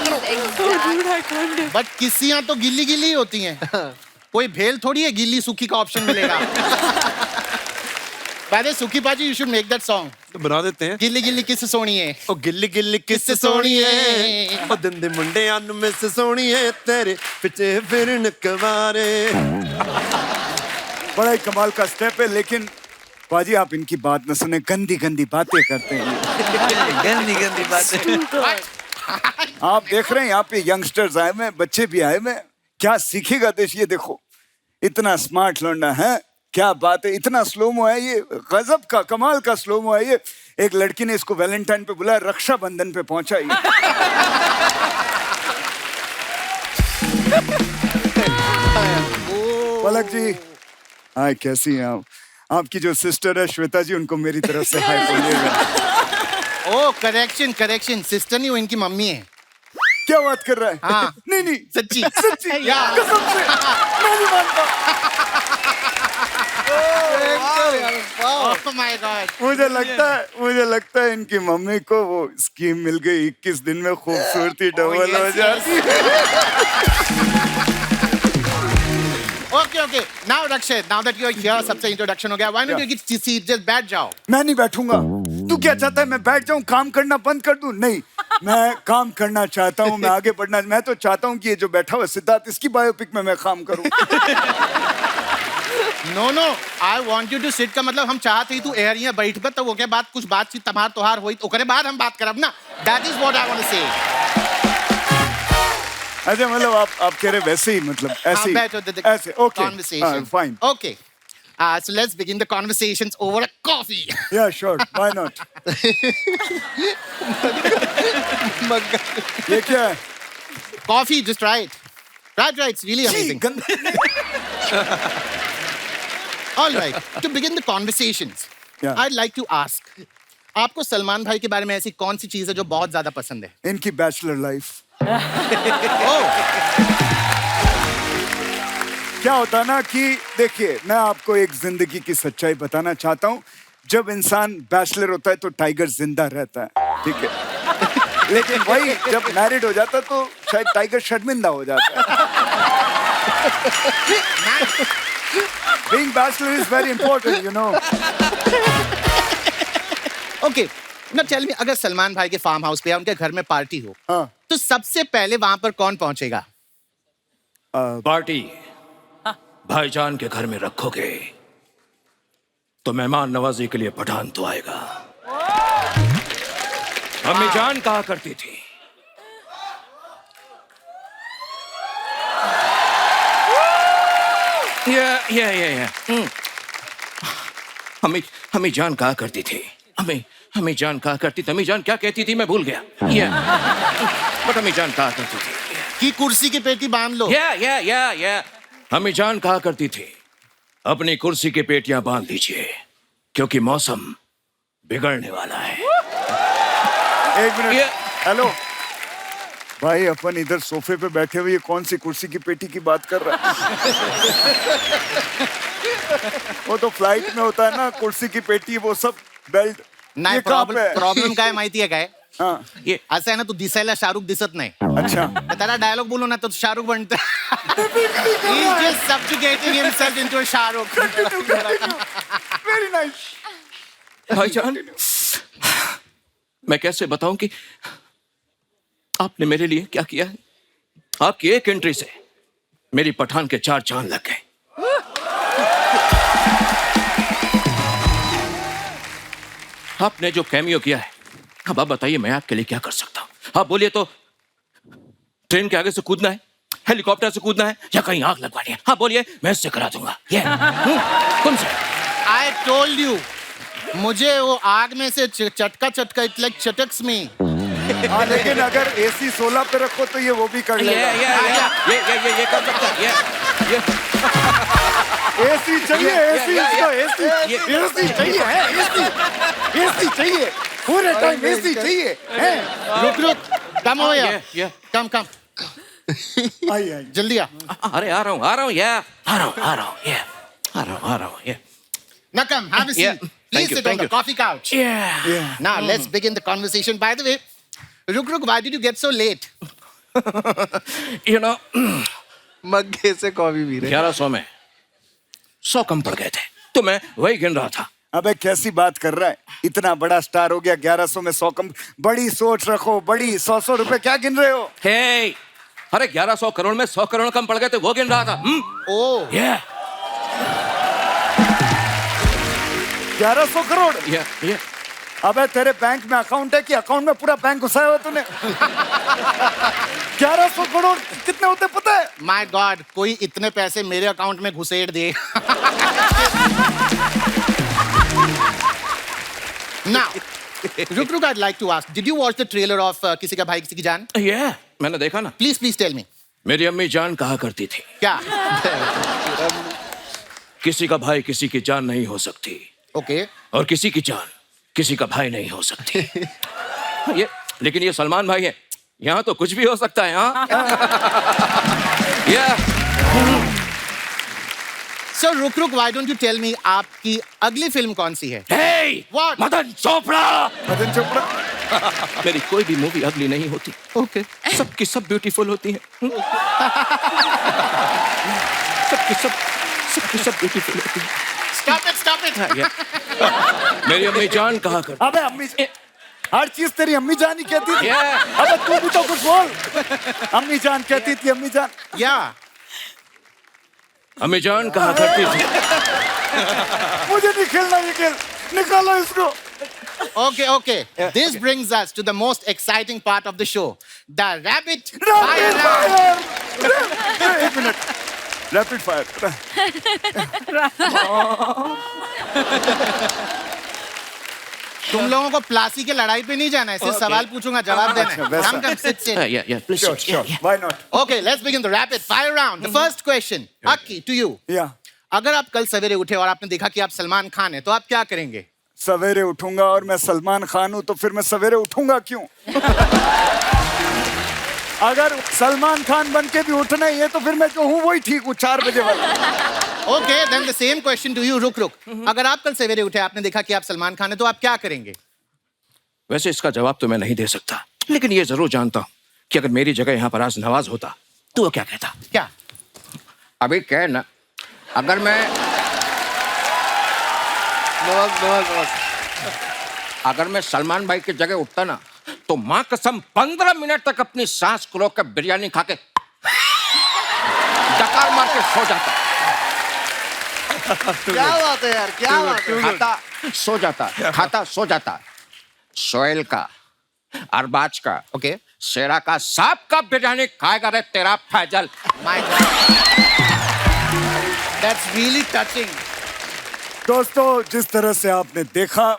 करो।
बट किस्सियाँ तो गिल्ली होती हैं। कोई भेल थोड़ी है गिल्ली सूखी का ऑप्शन मिलेगा। पहले सुखी पाजी, you should make that song.
तो बना देते हैं।
गिल्ली किस सोनी है,
ओ गिल्ली किस सोनी है, ओ दंदे मुंडे अन में से सोनी है, तेरे पिछे फिरन कवारे।
बड़ा ही कमाल का स्टेप है, लेकिन बाजी आप इनकी बात न सुने, गंदी गंदी बातें करते हैं।
गंदी गंदी बातें।
आप देख रहे हैं यहाँ पे यंगस्टर्स आए हुए हैं, बच्चे भी आए हुए हैं, क्या सीखेगा देश? ये देखो इतना स्मार्ट लौंडा है, क्या बात है, इतना स्लोमो है ये, गजब का कमाल का स्लोमो है ये। एक लड़की ने इसको वैलेंटाइन पे बुलाया, रक्षाबंधन पे पहुंचा ये। पलक जी, हाय, कैसी हैं आप? आपकी जो सिस्टर है श्वेता जी, उनको मेरी तरफ से हाय बोलिएगा।
ओ करेक्शन करेक्शन, सिस्टर नहीं, वो इनकी मम्मी है।
क्या बात कर रहा है?
हाँ।
नहीं नहीं,
सच्ची
सच्ची, कसम से मैं नहीं मानता।
Oh my God.
मुझे लगता है इनकी मम्मी को वो स्कीम मिल गई, 21 दिन में खूबसूरती डबल हो जाती है।
Okay. Now Rakshit, now that you're here, सबसे इंट्रोडक्शन हो गया. Why don't you get seat? Just बैठ जाओ.
मैं नहीं बैठूंगा। तू क्या चाहता है, मैं बैठ जाऊं, काम करना बंद कर दूं? नहीं, मैं काम करना चाहता हूं, मैं आगे बढ़ना। मैं तो चाहता हूं कि ये जो बैठा हुआ सिद्धार्थ, इसकी बायोपिक में मैं काम करूं।
No, I want you to sit का मतलब हम चाहते ही तू एयर यहाँ बैठ पर, तो वो के बाद कुछ बातचीत तमार तोहार होई, तो ओकरे बाद हम बात करब ना। That is what I want to say.
अच्छा, मतलब आप कह रहे वैसे ही, मतलब ऐसे ही, ऐसे, okay,
conversation.
fine.
Okay. So let's begin the conversations over a coffee.
Yeah, sure, why not? ये क्या है?
Coffee, just try it. Try, it's really amazing. All right, to begin the conversations,
Yeah.
I'd like to ask, आपको सलमान भाई के बारे में ऐसी कौन सी चीज है जो बहुत ज्यादा पसंद है?
इनकी बैचलर लाइफ। क्या होता है ना कि देखिए, मैं आपको एक जिंदगी की सच्चाई बताना चाहता हूँ। जब इंसान बैचलर होता है तो टाइगर जिंदा रहता है, ठीक है, लेकिन वही जब मैरिड हो जाता है तो शायद टाइगर शर्मिंदा हो जाता है। Being bachelor is very important, you know.
Okay, now tell me, अगर सलमान भाई के फार्म हाउस पे या उनके घर में पार्टी हो,
हाँ,
तो सबसे पहले वहां पर कौन पहुंचेगा?
पार्टी भाईजान के घर में रखोगे तो मेहमान नवाजी के लिए पठान तो आएगा। अम्मी जान कहा करती थी, हमें जान कहा करती थी, हमें जान कहा करती थी, हमें जान क्या कहती थी मैं भूल गया। बट हमें जान कहा करती थी
कि कुर्सी की पेटी बांध लो।
हमें जान कहा करती थी, अपनी कुर्सी की पेटियां बांध लीजिए क्योंकि मौसम बिगड़ने वाला है।
एक मिनट, हेलो भाई, अपन इधर सोफे पे बैठे हुए, ये कौन सी कुर्सी की पेटी की बात कर रहा है? वो तो फ्लाइट में होता है ना, कुर्सी की पेटी, वो सब बेल्ट।
नाही, प्रॉब्लेम काय माहितीये काय?
हाँ,
ये असं आहे ना, तू दिसायला शाहरुख दिसत नाही।
अच्छा,
त्याला डायलॉग बोलू ना तो शाहरुख बनता। He's just subjugating himself into a Shahrukh.
Very nice.
भाईजान, मैं कैसे बताऊं कि आपने मेरे लिए क्या किया है? आपकी एक एंट्री से मेरी पठान के 4 चांद लग गए। आपने जो कैमियो किया है, अब आप बताइए मैं आपके लिए क्या कर सकता हूं? आप बोलिए तो ट्रेन के आगे से कूदना है, हेलीकॉप्टर से कूदना है, या कहीं आग लगवानी है? हाँ बोलिए, मैं इससे करा दूंगा। कौन से?
I told you, मुझे वो आग में से चटका इट्स लाइक चटक्स में।
हाँ, लेकिन अगर AC 16 पे रखो तो ये वो भी कर लेगा।
ये कर सकता है।
AC चाहिए, AC चाहिए, पूरे टाइम AC चाहिए।
रुक, कम हो या कम
आई
जल्दी आ।
अरे आ रहा हूँ, आ रहा हूँ।
Now come, have a seat. Please sit on the coffee couch.
Yeah.
Now let's begin the conversation. By the way, Ruk, why did you get so late?
You know,
मग्गे से कॉफी पी रहे।
1100 में 100 कम पड़ गए थे, तो मैं वही गिन रहा था।
अबे कैसी बात कर रहा है? इतना बड़ा स्टार हो गया, 1100 में 100 कम। बड़ी सोच रखो, बड़ी 100 रुपए क्या गिन रहे हो?
Hey, अरे 1100 करोड़ में 100 करोड़ कम पड़ गए थे, वो गिन रहा था।
Oh.
Yeah.
1100 करोड़?
ये
अबे तेरे बैंक में अकाउंट है कि अकाउंट में पूरा बैंक घुसाया हुआ तूने? 1100 करोड़ कितने होते पता है?
माय गॉड, कोई इतने पैसे मेरे अकाउंट में घुसेड़ दे। Now, रुक, I'd like to ask, did you watch the trailer of किसी का भाई किसी की जान?
ये मैंने देखा ना।
Please tell me.
मेरी अम्मी जान कहा करती थी,
क्या?
किसी का भाई किसी की जान नहीं हो सकती।
ओके।
और किसी की जान किसी का भाई नहीं हो सकती। ये लेकिन ये सलमान भाई है, यहाँ तो कुछ भी हो सकता है। हाँ।
So रुक, why don't you tell me आपकी अगली फिल्म कौन सी है?
Hey!
What?
मदन चोपड़ा।
मदन चोपड़ा?
मेरी कोई भी मूवी अगली नहीं होती।
ओके।
सबकी सब ब्यूटीफुल होती हैं। सबकी सब ब्यूटीफुल होती हैं।
Stop it.
मेरी अम्मी जान कहा कर।
अबे अम्मी, हर चीज तेरी अम्मी जान ही कहती थी।
Yeah.
अबे तू भी तो कुछ बोल। अम्मी जान कहती थी, अम्मी जान।
या
अम्मी जान कहा करती थी।
मुझे नहीं खेलना ये खेल, निकालो इसको।
Okay. This brings us to the most exciting part of the show, the rapid
Rapid
fire round.
fire! एक मिनट, रैपिड फायर।
तुम लोगों को प्लासी के लड़ाई पे नहीं जाना है, सिर्फ सवाल पूछूंगा, जवाब देना है।
वैसा।
Come, sit.
Yeah, please.
Sure. Why not?
Okay, let's begin the rapid fire round. The first question, Aki, to you.
Yeah.
अगर आप कल सवेरे उठे और आपने देखा कि आप सलमान खान हैं, तो आप क्या करेंगे?
सवेरे उठूंगा और मैं सलमान खान हूं तो फिर मैं सवेरे उठूंगा क्यों? अगर सलमान खान बन के भी उठना ही है तो फिर मैं जो हूं वही ठीक हूं, 4 बजे वाला।
Okay, then the same question to you. रुक। अगर आप कल सवेरे उठे, आपने देखा कि आप सलमान खान हैं, तो आप क्या करेंगे?
वैसे इसका जवाब तो मैं नहीं दे सकता, लेकिन ये जरूर जानता हूँ कि अगर मेरी जगह यहाँ पर आज नवाज होता तो वो क्या कहता।
क्या?
अभी क्या ना, अगर मैं अगर मैं सलमान भाई की जगह उठता ना, तो माँ कसम 15 मिनट तक अपनी सांस को रोक कर बिरयानी खा के डकार मार के सो जाता।
क्या बात है यार, क्या बात है।
खाता सो जाता। सोहेल का, अरबाज का,
Okay.
शेरा का, सांप का बिरयानी खाएगा रे तेरा Faizal.
My God. That's really touching.
दोस्तों, जिस तरह से आपने देखा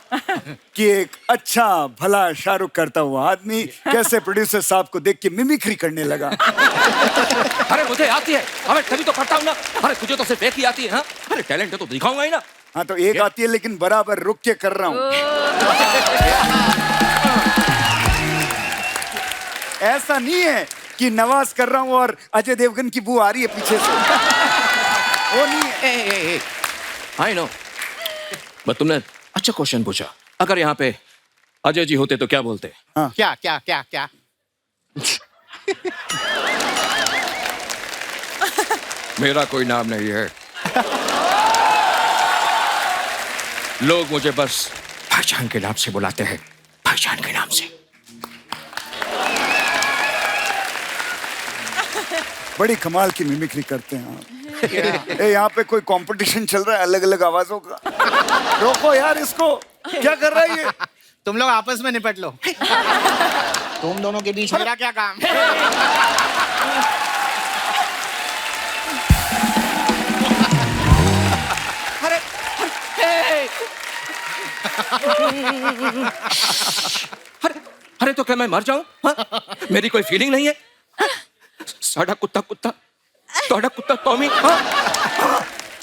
कि एक अच्छा भला शाहरुख करता हुआ आदमी कैसे प्रोड्यूसर साहब को देख के मिमिक्री करने लगा।
अरे मुझे आती है, अरे तभी तो करता हूँ ना। अरे तुझे तो सिर्फ एक ही आती है। हाँ? अरे टैलेंट है तो दिखाऊंगा ही ना।
हाँ तो एक आती है लेकिन बराबर रुक के कर रहा हूँ। ऐसा नहीं है कि नवाज कर रहा हूँ और अजय देवगन की बू आ रही है पीछे से। वो नहीं है।
आई नो, बट तुमने अच्छा क्वेश्चन पूछा। अगर यहाँ पे अजय जी होते तो क्या बोलते?
हाँ।
क्या?
मेरा कोई नाम नहीं है, लोग मुझे बस पहचान के नाम से बुलाते हैं, पहचान के नाम से।
बड़ी कमाल की मिमिक्री करते हैं आप। यहाँ पे कोई कंपटीशन चल रहा है अलग अलग आवाजों का। रोको यार इसको, क्या कर रहा है ये?
तुम लोग आपस में निपट लो। तुम दोनों के बीच मेरा क्या काम?
अरे तो क्या मैं मर जाऊं? हाँ? मेरी कोई फीलिंग नहीं है? साड़ा कुत्ता तोड़ा कुत्ता टॉमी।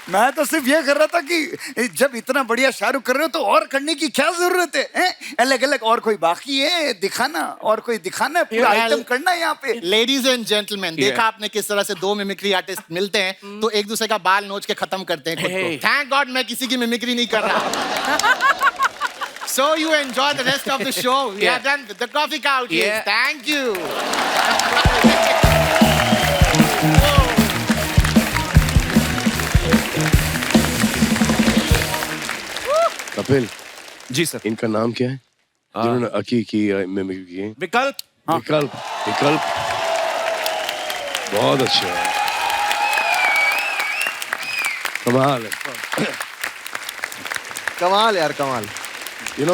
मैं तो सिर्फ ये कर रहा था कि जब इतना बढ़िया शाहरुख कर रहे हो तो और करने की क्या जरूरत है? अलग अलग और कोई बाकी है दिखाना, और कोई दिखाना है, पूरा आइटम करना है यहाँ पे।
लेडीज एंड जेंटलमैन, देखा आपने किस तरह से दो मिमिक्री आर्टिस्ट मिलते हैं तो एक दूसरे का बाल नोच के खत्म करते हैं खुद को। थैंक गॉड मैं किसी की मिमिक्री नहीं कर रहा। So you enjoy the rest of the show. We are done with the coffee couches. Thank you.
Kapil
ji sir,
इनका नाम क्या है जिन्होंने अकी की मिमिक्री की है?
विकल्प।
विकल्प बहुत अच्छा है, कमाल है।
कमाल यार कमाल।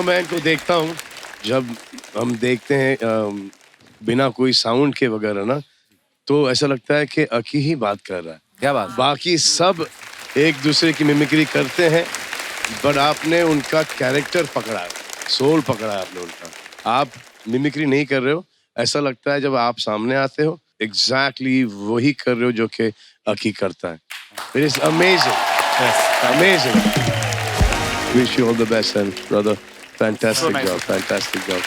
मैं इनको देखता हूँ, जब हम देखते हैं बिना कोई साउंड के वगैरह ना, तो ऐसा लगता है कि अकी ही बात कर रहा है।
क्या बात?
बाकी सब एक दूसरे की मिमिक्री करते हैं, बट आपने उनका कैरेक्टर पकड़ा है, सोल पकड़ा है आपने उनका। आप मिमिक्री नहीं कर रहे हो, ऐसा लगता है जब आप सामने आते हो एग्जैक्टली वही कर रहे हो जो कि अकी करता है। It is amazing, amazing. Wish you all the best and brother, fantastic job, fantastic job.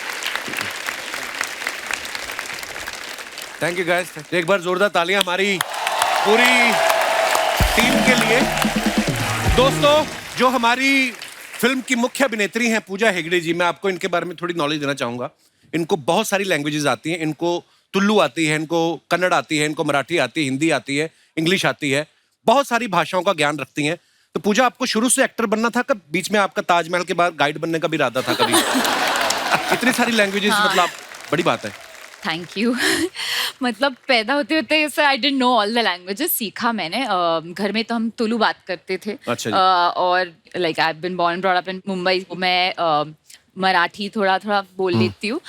Thank you guys. एक बार जोरदार तालियां हमारी पूरी टीम के लिए। दोस्तों, जो हमारी फिल्म की मुख्य अभिनेत्री हैं पूजा हेगड़े जी, मैं आपको इनके बारे में थोड़ी नॉलेज देना चाहूंगा। इनको बहुत सारी लैंग्वेजेस आती हैं। इनको तुल्लू आती है, इनको कन्नड़ आती है, इनको मराठी आती है, हिंदी आती है, इंग्लिश आती है, बहुत सारी भाषाओं का ज्ञान रखती हैं। तो पूजा, आपको शुरू से एक्टर बनना था, कब बीच में आपका ताजमहल के बाद गाइड बनने का भी इरादा था कभी? इतनी सारी लैंग्वेजेस, मतलब बड़ी बात है।
Thank you. मतलब पैदा होते होते I didn't know all the languages. सीखा मैंने। घर में तो हम तुलु बात करते थे।
अच्छा जी।
और like I have been born brought up in Mumbai. मैं मराठी थोड़ा थोड़ा बोल लेती हूँ।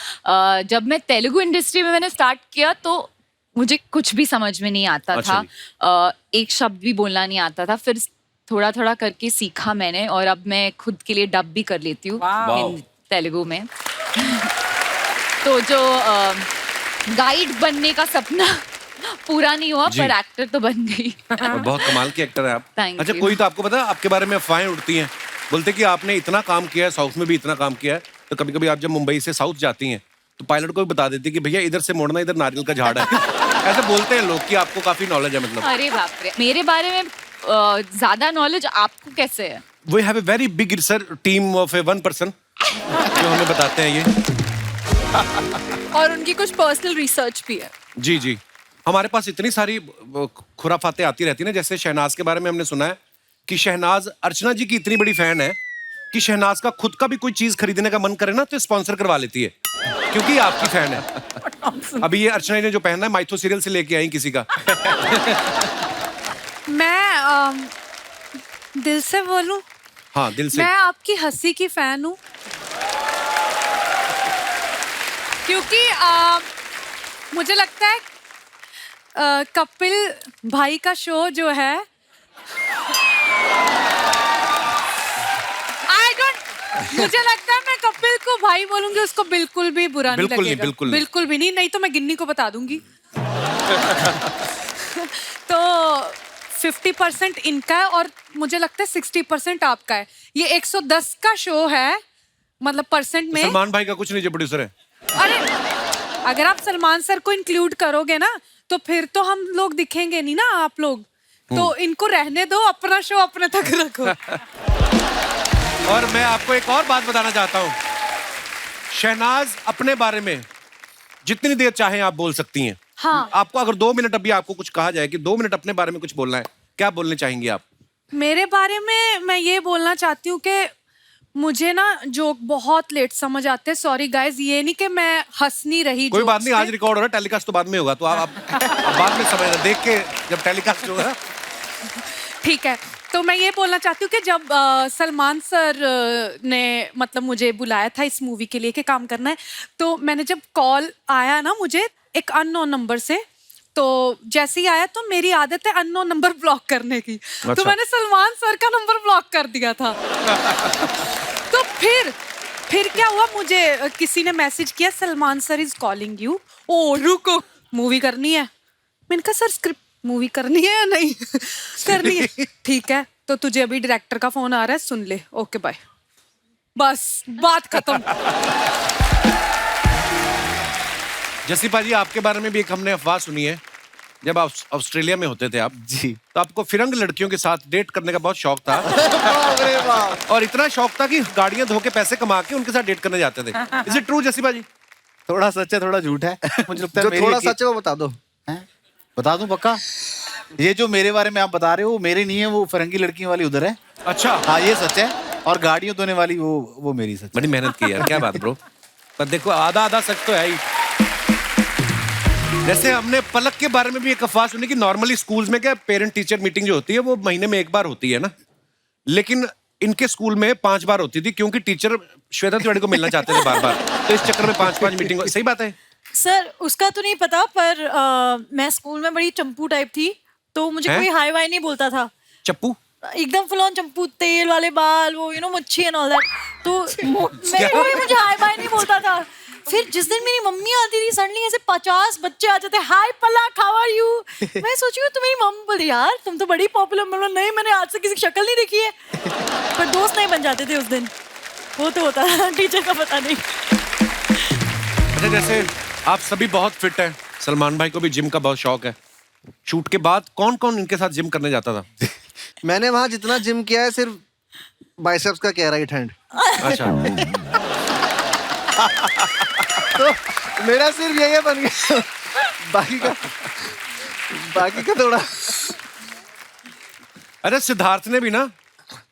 जब मैं तेलुगु इंडस्ट्री में मैंने स्टार्ट किया तो मुझे कुछ भी समझ में नहीं आता
अच्छा
था। एक शब्द भी बोलना नहीं आता था। फिर थोड़ा थोड़ा करके सीखा मैंने, और अब मैं खुद के लिए डब भी कर लेती हूँ तेलुगु में। तो जो गाइड बनने का सपना पूरा नहीं हुआ, पर एक्टर तो बन गई।
और बहुत कमाल की एक्टर है आप।
Thank
अच्छा,
you.
कोई तो आपको पता है, आपके बारे में अफवाहें उड़ती हैं, बोलते कि आपने इतना काम किया है, साउथ में भी इतना काम किया है, तो कभी कभी आप जब मुंबई से साउथ जाती हैं तो पायलट को भी बता देती कि भैया इधर से मोड़ना, इधर नारियल का झाड़ है। ऐसे बोलते हैं लोग कि आपको काफी नॉलेज है। मतलब
अरे बाप रे, मेरे बारे में ज्यादा नॉलेज आपको कैसे है?
We have a very big research team of a 1 person जो हमें बताते हैं ये।
और उनकी कुछ पर्सनल रिसर्च भी है।
जी जी, हमारे पास इतनी सारी खुराफातें आती रहती हैं ना। जैसे शहनाज के बारे में हमने सुना है कि शहनाज अर्चना जी की इतनी बड़ी फैन है कि शहनाज का खुद का भी कोई चीज खरीदने का मन करे ना तो स्पॉन्सर करवा लेती है, क्योंकि आपकी फैन है। अभी ये अर्चना ने जो पहना है माइथो सीरियल से लेके आई किसी का।
मैं दिल से बोलूं,
हाँ दिल से।
मैं आपकी हंसी की फैन हूँ, क्योंकि मुझे लगता है कपिल भाई का शो जो है, मुझे लगता है मैं कपिल को भाई बोलूंगी, उसको बिल्कुल भी बुरा नहीं लगेगा। बिल्कुल भी नहीं, नहीं तो मैं गिन्नी को बता दूंगी। तो 50% इनका है और मुझे लगता है 60% आपका है। ये 110 का शो है, मतलब परसेंट में।
सलमान भाई का कुछ नहीं जो प्रोड्यूसर है।
अरे अगर आप सलमान सर को इंक्लूड करोगे ना तो फिर तो हम लोग दिखेंगे नहीं ना, आप लोग। तो इनको रहने दो, अपना शो अपने तक रखो।
और मैं आपको एक और बात बताना चाहता हूँ, शहनाज अपने बारे में जितनी देर चाहे आप बोल सकती हैं।
हाँ।
आपको अगर 2 मिनट अभी आपको कुछ कहा जाए कि 2 मिनट अपने बारे में कुछ बोलना है, क्या बोलने चाहेंगी आप?
मेरे बारे में मैं ये बोलना चाहती हूँ कि मुझे ना जोक बहुत लेट समझ आते हैं। सॉरी गाइज, ये नहीं कि मैं हंस नहीं रही।
कोई बात नहीं, आज रिकॉर्ड हो रहा है, टेलीकास्ट तो बाद में होगा, तो आप बाद में समझना, देख के जब टेलीकास्ट होगा।
ठीक है, तो मैं ये बोलना चाहती हूँ कि जब सलमान सर ने मतलब मुझे बुलाया था इस मूवी के लिए कि काम करना है, तो मैंने जब कॉल आया ना मुझे एक अननोन नंबर से, तो जैसे ही आया तो मेरी आदत है अननोन नंबर ब्लॉक करने की।
अच्छा।
तो मैंने सलमान सर का नंबर ब्लॉक कर दिया था। तो फिर क्या हुआ, मुझे किसी ने मैसेज किया, Salman sir is calling you. ओ रुको, मूवी करनी है। मैंने कहा सर स्क्रिप्ट मूवी करनी है या नहीं? करनी है। ठीक है, तो तुझे अभी डायरेक्टर का फोन आ रहा है, सुन ले। Okay bye. बस बात खत्म।
जसी पाजी, आपके बारे में भी एक हमने अफवाह सुनी है, जब आप ऑस्ट्रेलिया में होते थे आप
जी,
तो आपको फिरंग लड़कियों के साथ डेट करने का बहुत शौक था। और इतना शौक था कि गाड़ियां धो के पैसे कमा के उनके साथ डेट करने जाते थे। इज इट ट्रू जसी पाजी?
थोड़ा सच है थोड़ा झूठ है। मुझे लगता है
जो थोड़ा सच है वो बता दो।
बता दूं पक्का? ये जो मेरे बारे में आप बता रहे हो वो मेरे नहीं है, वो फिरंगी लड़कियों वाली उधर है।
अच्छा।
हाँ ये सच है, और गाड़ियों धोने वाली वो मेरी सच।
बड़ी मेहनत की यार, क्या बात ब्रो। पर देखो आधा आधा सच तो है ही। जैसे हमने पलक के बारे में भी एक अफवाह सुनी कि नॉर्मली स्कूल्स में क्या पेरेंट टीचर मीटिंग जो होती है वो महीने में एक बार होती है ना, लेकिन इनके स्कूल में 5 बार होती थी क्योंकि टीचर श्वेता तिवारी को मिलना चाहते थे बार बार, तो इस चक्कर में 5-5 मीटिंग। सही बात है
सर उसका तो नहीं पता, पर मैं स्कूल में बड़ी चंपू टाइप थी, तो मुझे कोई हाई वाई नहीं बोलता था।
चप्पू
एकदम फुल ऑन चंपू, तेल वाले बाल, वो मच्छी एंड ऑल दैट, तो कोई मुझे हाई वाई नहीं बोलता था। फिर जिस दिन मेरी मम्मी आती थी, सडनली ऐसे 50 बच्चे आ जाते, हाय पलक हाउ आर यू। मैं सोची हूँ, तो मेरी मम्मी बोली यार तुम तो बड़ी पॉपुलर। मतलब नहीं, मैंने आज से किसी की शक्ल नहीं देखी है। पर दोस्त नहीं बन जाते थे उस दिन, वो तो होता है, टीचर का पता नहीं।
अच्छा, जैसे आप सभी बहुत फिट हैं, सलमान भाई को भी जिम का बहुत शौक है। शूट के बाद कौन कौन इनके साथ जिम करने जाता था?
मैंने वहां जितना जिम किया है सिर्फ बाइसेप्स का किया, राइट हैंड।
अच्छा।
तो मेरा सिर्फ यही बन गया, बाकी का थोड़ा।
अरे सिद्धार्थ ने भी ना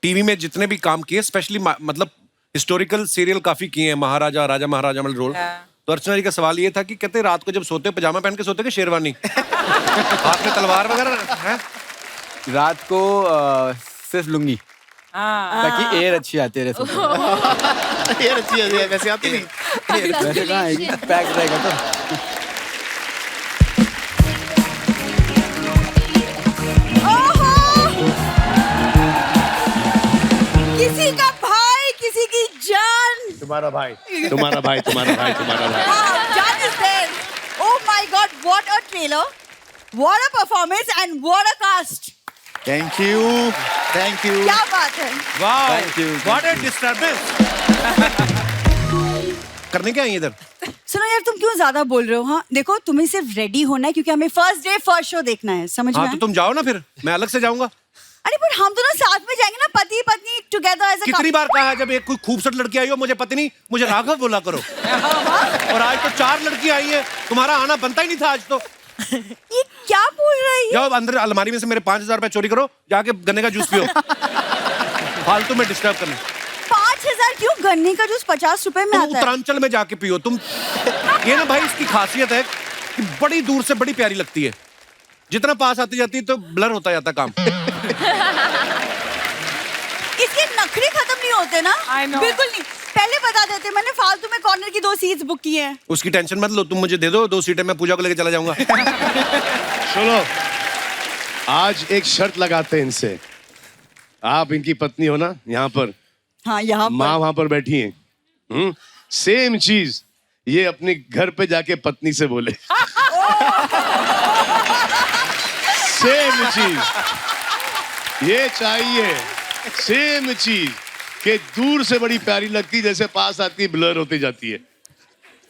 टीवी में जितने भी काम किए, स्पेशली मतलब हिस्टोरिकल सीरियल काफी किए हैं, महाराजा, राजा महाराजा में रोल। तो अर्चना जी का सवाल ये था कि कहते रात को जब सोते पजामा पहन के सोते कि शेरवानी? हाथ में तलवार वगैरह है?
रात को सिर्फ लुंगी, ताकि एयर अच्छी आती है।
एयर अच्छी आती है, वैसे आती नहीं।
वैसे कहाँ आएगी, पैक रहेगा तो।
किसी का भाई, किसी की जान।
तुम्हारा भाई, तुम्हारा भाई, तुम्हारा भाई, तुम्हारा भाई।
John is there. Oh my God, what a trailer, what a performance and what a cast.
Thank you, thank you.
क्या बात है।
वाह,
Thank you.
What a disturbance. करने क्या आई इधर?
सुनो यार, तुम क्यों ज्यादा बोल रहे हो? हाँ देखो, तुम्हें सिर्फ रेडी होना है क्योंकि हमें फर्स्ट डे फर्स्ट शो देखना है, समझ में
हाँ,
आया?
तो तुम जाओ ना, फिर मैं अलग से जाऊंगा।
अरे पर हम दोनों साथ में जाएंगे ना, पति पत्नी टुगेदर एज अ
कितनी बार कहा है, जब एक कोई खूबसूरत लड़की आई हो मुझे पत्नी, मुझे राघव बोला करो। और आज तो 4 लड़की आई है, तुम्हारा आना बनता ही नहीं था आज तो।
ये क्या बोल रही है?
जाओ अंदर अलमारी में से मेरे 5,000 रुपए चोरी करो, जाके गन्ने का जूस पियो। फालतू में डिस्टर्ब करना।
5,000 क्यों? गन्ने का जूस 50 रुपए में
तुम
आता है।
उत्तरांचल में जाके पियो तुम। ये ना भाई, इसकी खासियत है कि बड़ी दूर से बड़ी प्यारी लगती है, जितना पास आती जाती है तो ब्लर होता जाता काम।
इसके नखरे खत्म नहीं होते ना। बिल्कुल नहीं, पहले बता देते, मैंने फालतू में कॉर्नर की 2 सीट्स बुक की हैं।
उसकी टेंशन मत लो, तुम मुझे दे दो 2 सीटें, मैं पूजा को लेके चला जाऊंगा।
सुनो, आज एक शर्त लगाते हैं इनसे। आप इनकी पत्नी हो ना, यहाँ पर
हाँ, यहाँ
माँ वहां पर बैठी है। सेम चीज ये अपने घर पे जाके पत्नी से बोले। सेम चीज ये चाहिए, सेम चीज कि दूर से बड़ी प्यारी लगती, जैसे पास आती है ब्लर होती जाती है।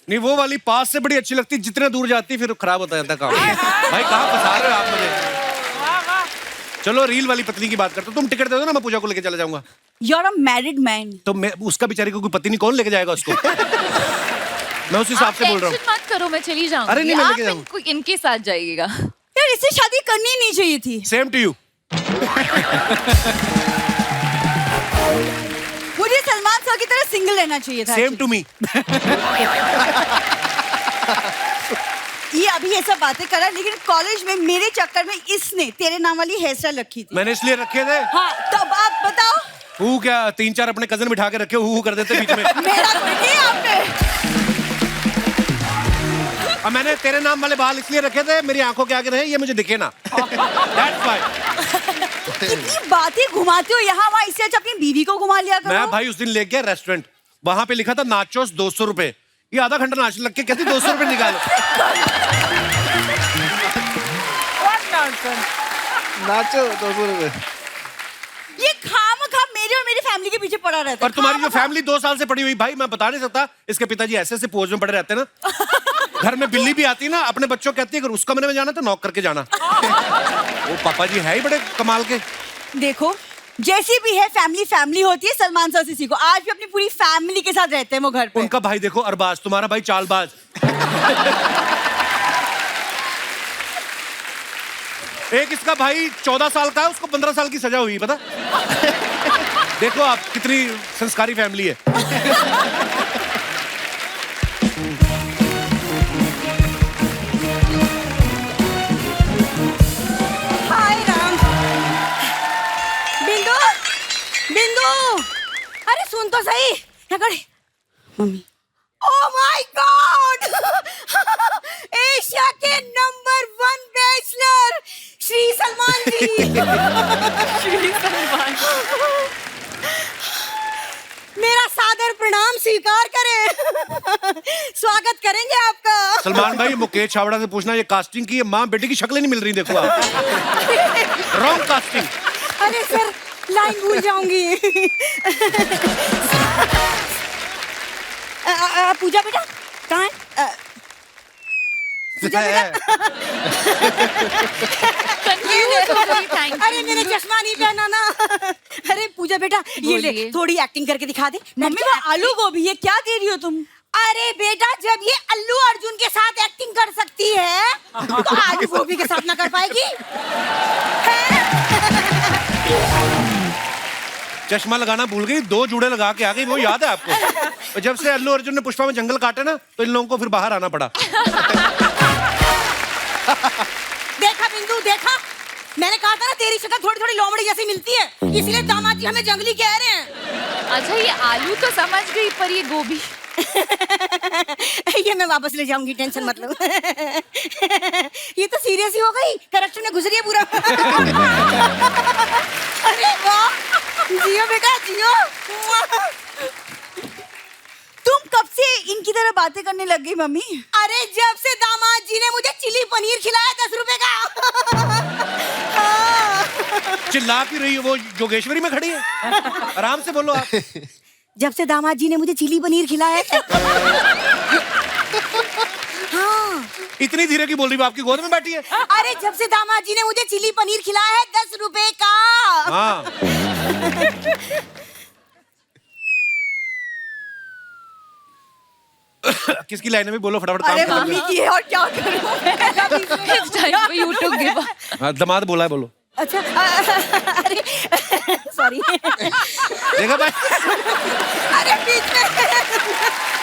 नहीं, वो वाली पास से बड़ी अच्छी लगती, जितने दूर जाती फिर खराब होता जाता काम। भाई कहाँ फंसा रहे हो आप मुझे? चलो रील वाली पत्नी की बात करते हो, तुम टिकट दे दो ना, मैं पूजा को लेके चला जाऊंगा।
You're a married man.
तो मैं उसका बेचारी को कोई पत्नी कौन लेके जाएगा उसको? मैं उस हिसाब से बोल रहा हूँ।
टेंशन मत करो, मैं चली जाऊंगी।
अरे नहीं, मैं लेके
आप
जाऊंगा।
इनके साथ जाइएगा।
यार इससे शादी करनी ही नहीं चाहिए थी।
Same to you.
मुझे सलमान सर की तरह सिंगल रहना चाहिए था।
Same to me.
ये अभी ये सब बातें करा, लेकिन कॉलेज में मेरे चक्कर में इसने तेरे नाम वाली हेयर स्टाइल रखी थी।
मैंने इसलिए रखे थे।
हाँ, तो अब आप बताओ।
हु क्या 3-4 अपने कजन बिठा के रखे, हु कर देते बीच में।
मेरा कोई नहीं आपने।
अब मैंने तेरे नाम वाले बाल इसलिए रखे थे, मेरी आंखों के आगे रहे, ये मुझे दिखे ना। That's why।
कितनी बातें घुमाते हो यहाँ वहाँ, इससे अच्छा अपनी बीवी को घुमा लिया करो।
मैं भाई उस दिन ले गया रेस्टोरेंट, वहां पे लिखा था नाचोस 200 रुपए। ये आधा घंटा नाचने लग के कहती 200 रुपए निकालो।
नाचो 200 रुपए।
ये खामखा मेरे और मेरी फैमिली के पीछे पड़ा रहता है।
और तुम्हारी जो फैमिली 2 साल से पड़ी हुई, भाई मैं बता नहीं सकता, इसके पिताजी ऐसे ऐसे पोज में पड़े रहते हैं ना। घर में बिल्ली भी आती ना, अपने बच्चों को कहती है अगर उस कमरे में जाना तो नॉक करके जाना। वो पापा जी है ही बड़े कमाल के।
देखो, जैसी भी है फैमिली फैमिली होती है। सलमान सर से सीखो, आज भी अपनी पूरी फैमिली के साथ रहते हैं वो घर पे।
उनका भाई देखो अरबाज, तुम्हारा भाई चालबाज। एक इसका भाई 14 साल का है, उसको 15 साल की सजा हुई, पता? देखो आप कितनी संस्कारी फैमिली है।
हाय राम। बिंदु, बिंदु। सुन तो सही। क्या करे mummy? Oh my God, Asia के नंबर 1 बैचलर श्री सलमान जी। श्री सलमान, मेरा सादर प्रणाम स्वीकार करें। स्वागत करेंगे आपका।
सलमान भाई, मुकेश छाबड़ा से पूछना, ये कास्टिंग की माँ बेटे की शक्लें नहीं मिल रही, देखो आप। Wrong casting.
अरे सर, लाइन भूल जाऊंगी। पूजा बेटा कहाँ है? पूजा बेटा। अरे मैंने चश्मा नहीं पहना ना। अरे पूजा बेटा, ये ले, थोड़ी एक्टिंग करके दिखा दे। मम्मी वो आलू गोभी है, क्या दे रही हो तुम? अरे बेटा, जब ये अल्लू अर्जुन के साथ एक्टिंग कर सकती है तो आलू गोभी के साथ ना कर पाएगी?
चश्मा लगाना भूल गई, 2 जूड़े लगा के आ गई, वो याद है आपको? और जब से अल्लू अर्जुन ने पुष्पा में जंगल काटे ना, तो इन लोगों को फिर बाहर आना पड़ा।
देखा बिंदु, देखा, मैंने कहा था ना तेरी शक्ल थोड़ी थोड़ी लोमड़ी जैसी मिलती है, इसलिए दामाद जी हमें जंगली कह रहे हैं।
अच्छा, ये आलू तो समझ गई, पर ये गोभी
ये मैं वापस ले जाऊंगी, टेंशन मत लो। ये तो सीरियस ही हो गई, करेक्शन में घुस रही है पूरा। अरे वाह, जियो बेटा जियो। तुम कब से इनकी तरह बातें करने लग गई मम्मी? अरे जब से दामाद जी ने मुझे चिली पनीर खिलाया 10 रुपए का।
चिल्ला क्यों रही है? वो जोगेश्वरी में खड़ी है, आराम से बोलो आप।
जब से दामाद जी ने मुझे चिली पनीर खिलाया है। हाँ।
इतनी धीरे की बोल रही है, आपकी गोद में बैठी है?
अरे जब से दामाद जी ने मुझे चिली पनीर खिलाया है 10 रुपए का।
हाँ। किसकी लाइन में बोलो फटाफट, काम
अरे मम्मी की है, और क्या करूं?
YouTube give.
हाँ, दामाद बोला है, बोलो।
अच्छा, अरे सॉरी।
देखा भाई?
अरे बीच में,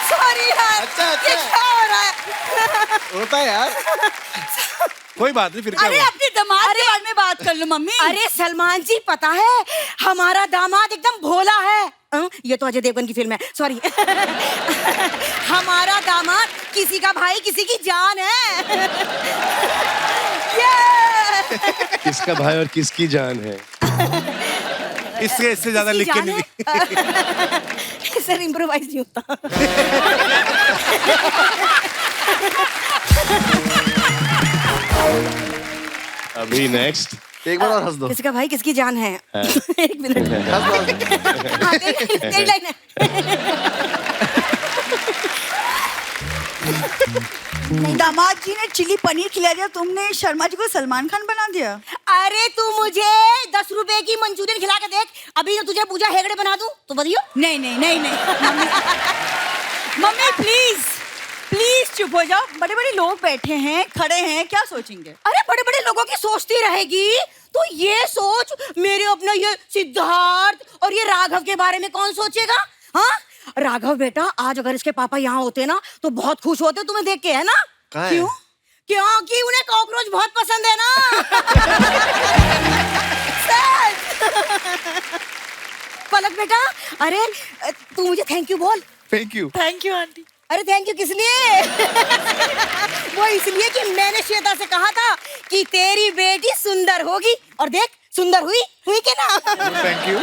सॉरी यार। अच्छा, ये क्या हो रहा है?
होता है यार,
कोई बात नहीं, फिर क्या
अरे
हुआ?
अपनी दामाद के बारे में बात कर लो मम्मी। अरे सलमान जी, पता है हमारा दामाद एकदम भोला है। ये तो अजय देवगन की फिल्म है, सॉरी। हमारा दामाद किसी का भाई किसी की जान है।
किसका भाई और किसकी जान है?
इससे ज्यादा लिख के नहीं।
सर इम्प्रोवाइज नहीं होता।
अभी नेक्स्ट,
एक बार और हंस दो।
किसका भाई किसकी जान है? एक मिनट। हाँ, तेरी लाइन है। दामाद जी ने चिली पनीर खिला दिया, तुमने शर्मा जी को सलमान खान बना दिया। अरे तू मुझे 10 रुपए की मंचूरियन खिला के देख, अभी तुझे पूजा हेगड़े बना दूं तो बताइयो। नहीं नहीं नहीं नहीं मम्मी प्लीज प्लीज चुप हो जाओ। बड़े बड़े लोग बैठे हैं, खड़े हैं, क्या सोचेंगे? अरे बड़े बड़े लोगों की सोचती रहेगी तो ये सोच, मेरे अपना ये सिद्धार्थ और ये राघव के बारे में कौन सोचेगा? हाँ राघव बेटा, आज अगर इसके पापा यहाँ होते ना तो बहुत खुश होते तुम्हें देख के, है ना? क्यों? क्योंकि उन्हें कॉकरोच बहुत पसंद है ना। पलक बेटा, अरे तू मुझे थैंक यू बोल।
Thank you.
Thank you aunty. अरे थैंक यू किस लिए? वो इसलिए कि मैंने श्वेता से कहा था कि तेरी बेटी सुंदर होगी, और देख सुंदर हुई कि ना?
Thank you.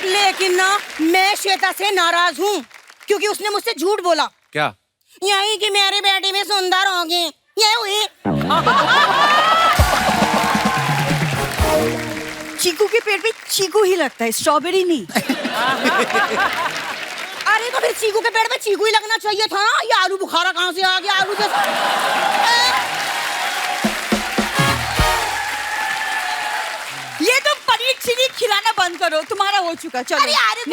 लेकिन ना मैं श्वेता से नाराज हूँ क्योंकि उसने मुझसे झूठ बोला।
क्या?
यही कि मेरी बेटी में सुंदर होगी, ये हुई। चीकू के पेट में चीकू ही लगता है, स्ट्रॉबेरी नहीं। अरे तो फिर चीकू के पेट में चीकू ही लगना चाहिए था ना, ये आलू बुखारा कहाँ से आ गया? आलू जैसा। ये तुम पनीर चिली खिलाना बंद करो, तुम्हारा हो चुका। चलो अरे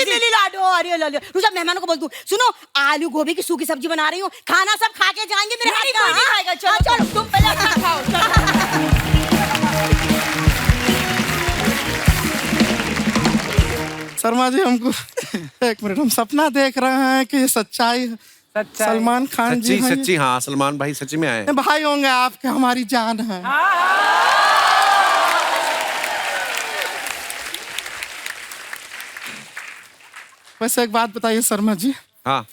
नहीं लाडो, अरे रुजा मेहमानों को बोल दूं, सुनो आलू गोभी की सूखी सब्जी बना रही हूँ, खाना सब खा के जाएंगे मेरे हाथ का। नहीं खाएगा, चलो तुम पहले खाना खाओ।
शर्मा जी हमको एक मिनट, हम सपना देख रहे हैं कि ये सच्चाई है। सलमान खान जी
सच्ची सच्ची, हाँ सलमान भाई सच्ची में आए।
भाई होंगे आपके, हमारी जान है। वैसे एक बात बताइए शर्मा जी,
हाँ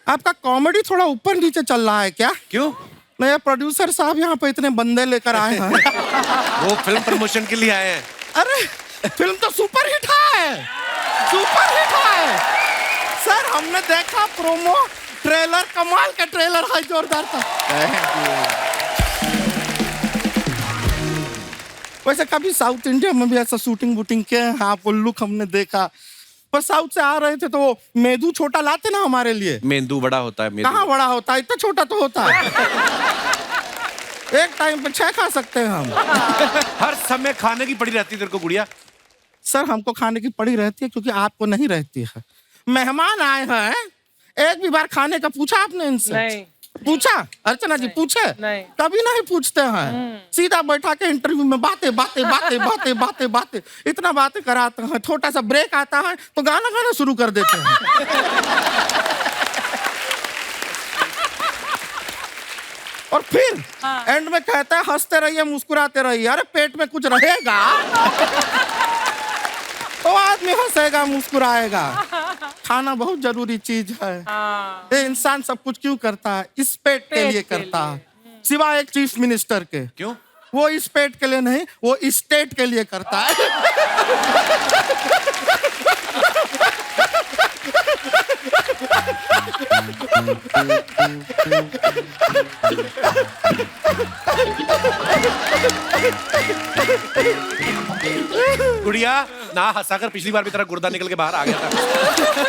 आपका कॉमेडी थोड़ा ऊपर नीचे चल रहा है क्या?
क्यों?
नया प्रोड्यूसर साहब यहाँ पे इतने बंदे लेकर आए हैं।
वो फिल्म प्रमोशन के लिए आए हैं।
अरे फिल्म तो सुपर हिट है, सुपर हिट है सर। हमने देखा प्रोमो ट्रेलर, कमाल का ट्रेलर है, जोरदार था। वैसे कभी साउथ इंडिया में भी ऐसा शूटिंग वूटिंग किया है? हाँ, वो लुक हमने देखा। पर साउथ से आ रहे थे तो वो मेदू छोटा लाते ना हमारे लिए।
मेंदू बड़ा होता है।
कहाँ बड़ा होता है, इतना छोटा तो होता है। एक टाइम पे 6 खा सकते हैं हम।
हर समय खाने की पड़ी रहती है तेरे को गुड़िया।
सर हमको खाने की पड़ी रहती है क्योंकि आपको नहीं रहती है। मेहमान आए हैं, एक भी बार खाने का पूछा आपने इनसे?
नहीं।
पूछा? अर्चना जी पूछे?
नहीं।
कभी नहीं पूछते हैं। सीधा बैठा के इंटरव्यू में बातें बातें बातें बातें बातें बातें इतना बातें कराते हैं। छोटा सा ब्रेक आता है तो गाना गाना शुरू कर देते हैं। और फिर एंड में कहता है हंसते रहिए मुस्कुराते रहिए। अरे पेट में कुछ रहेगा तो आदमी हंसेगा मुस्कुराएगा। खाना बहुत जरूरी चीज है। ये इंसान सब कुछ क्यों करता है? इस पेट के लिए करता है, सिवाय एक चीफ मिनिस्टर के।
क्यों?
वो इस पेट के लिए नहीं, वो इस स्टेट के लिए करता है।
गुड़िया ना हंसाकर पिछली बार भी तेरा गुर्दा निकल के बाहर आ गया था।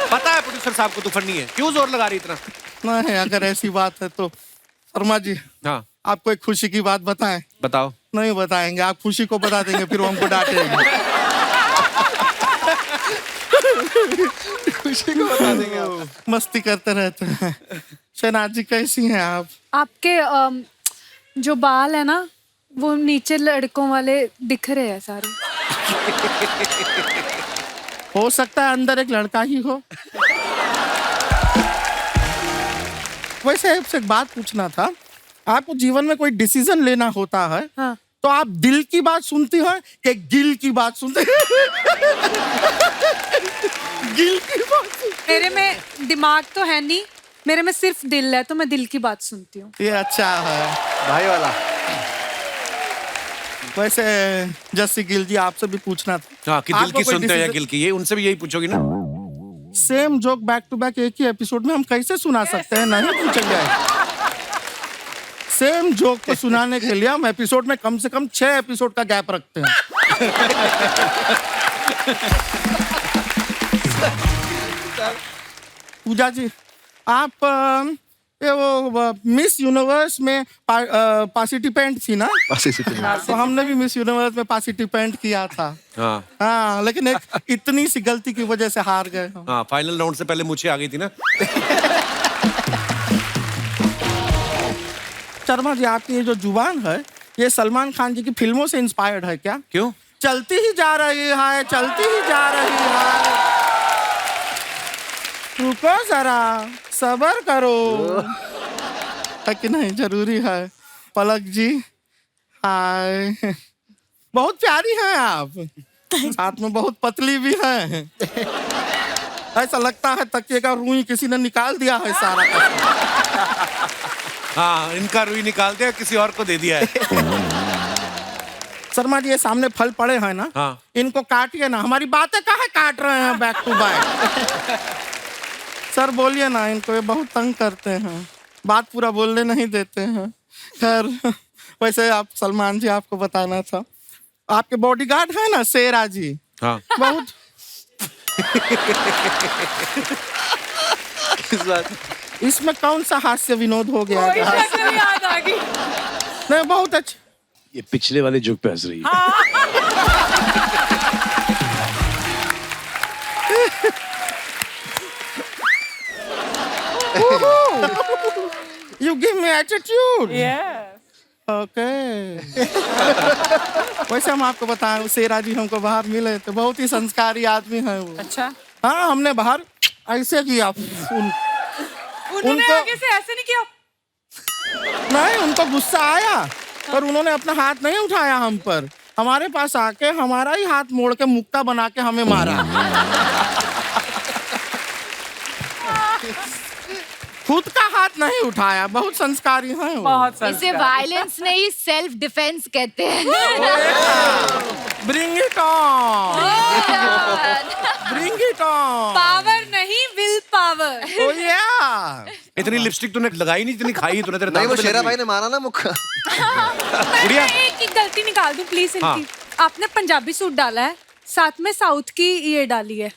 पता है प्रोड्यूसर साहब को तू फनी है, क्यों जोर लगा रही इतना?
नहीं, अगर ऐसी बात है तो शर्मा जी, हाँ, आपको एक खुशी की बात बताएं?
बताओ।
नहीं बताएंगे, आप खुशी को बता देंगे फिर वो हमको डांटेंगे। खुशी को बता देंगे आप। मस्ती करते रहते हैं। शहनाज जी कैसी हैं आप?
आपके जो बाल है ना वो नीचे लड़कों वाले दिख रहे हैं सारे।
हो सकता है अंदर एक लड़का ही हो। वैसे आपसे एक बात पूछना था, आपको जीवन में कोई डिसीजन लेना होता है, हाँ, तो आप दिल की बात सुनती हैं कि गिल की बात सुनते हैं? गिल की बात।
मेरे में दिमाग तो है नहीं, मेरे में सिर्फ दिल है, तो मैं दिल की बात सुनती हूँ।
ये अच्छा है भाई वाला। वैसे जस्सी गिल जी आपसे भी पूछना था।
हाँ, कि दिल की सुनते हैं या गिल की, ये उनसे भी यही पूछोगी ना?
Same joke back to back एक ही एपिसोड में हम कैसे सुना सकते हैं? नहीं पूछेंगे। सेम जोक को सुनाने के लिए हम एपिसोड में कम से कम 6 एपिसोड का गैप रखते हैं। पूजा जी, आप ये वो मिस यूनिवर्स में पार्टिसिपेंट थी ना? तो हमने भी मिस यूनिवर्स में पार्टिसिपेंट किया था।
हाँ,
हाँ, लेकिन एक इतनी सी गलती की वजह से हार गए।
हाँ, फाइनल राउंड से पहले मुझे आ गई थी ना।
शर्मा जी, आपकी ये जो जुबान है ये सलमान खान जी की फिल्मों से इंस्पायर्ड है क्या?
क्यों?
चलती ही जा रही है, चलती ही जा रही है। रुको जरा, सबर करो। है कि नहीं? जरूरी है। पलक जी, हाय, बहुत प्यारी हैं आप, साथ में बहुत पतली भी हैं। ऐसा लगता है तकिए का रुई किसी ने निकाल दिया है सारा का।
हाँ, इनका रुई निकाल दिया, किसी और को दे दिया है।
शर्मा जी, ये सामने फल पड़े हैं ना,
हाँ,
इनको काटिए ना। हमारी बातें काहे काट रहे हैं बैक टू बैक? सर बोलिए ना इनको, ये बहुत तंग करते हैं, बात पूरा बोलने नहीं देते हैं। खैर, वैसे आप सलमान जी, आपको बताना था, आपके बॉडीगार्ड है ना शेरा जी,
हाँ,
बहुत इसमें कौन सा हास्य विनोद हो गया?
याद आ गई।
नहीं, बहुत अच्छा।
ये पिछले वाले जोक पे हंस रही है।
You give me attitude.
Yes.
Okay. वैसे हम आपको बताएं, शेरा जी हमको बाहर मिले तो बहुत ही संस्कारी आदमी है वो।
अच्छा।
हाँ, हमने बाहर ऐसे किया।
उन्होंने आगे से ऐसे नहीं किया?
नहीं, उनको गुस्सा आया पर उन्होंने अपना हाथ नहीं उठाया हम पर। हमारे पास आके हमारा ही हाथ मोड़ के मुक्का बना के हमें मारा। खुद का हाथ नहीं उठाया, बहुत संस्कारी है वो।
बहुत
इसे वायलेंस नहीं सेल्फ डिफेंस कहते हैं।
Bring it on, bring it on.
Power नहीं, विल पावर।
ओ या,
इतनी लिपस्टिक तूने लगाई नहीं, इतनी खाई तूने, तेरे
नहीं
दांतों
वो
पे
शेरा
लगी।
भाई ने मारा ना मुक्का।
गुड़िया।
मैं एक गलती निकाल दूं प्लीज इनकी। आपने पंजाबी सूट डाला है, साथ में साउथ की ये डाली है।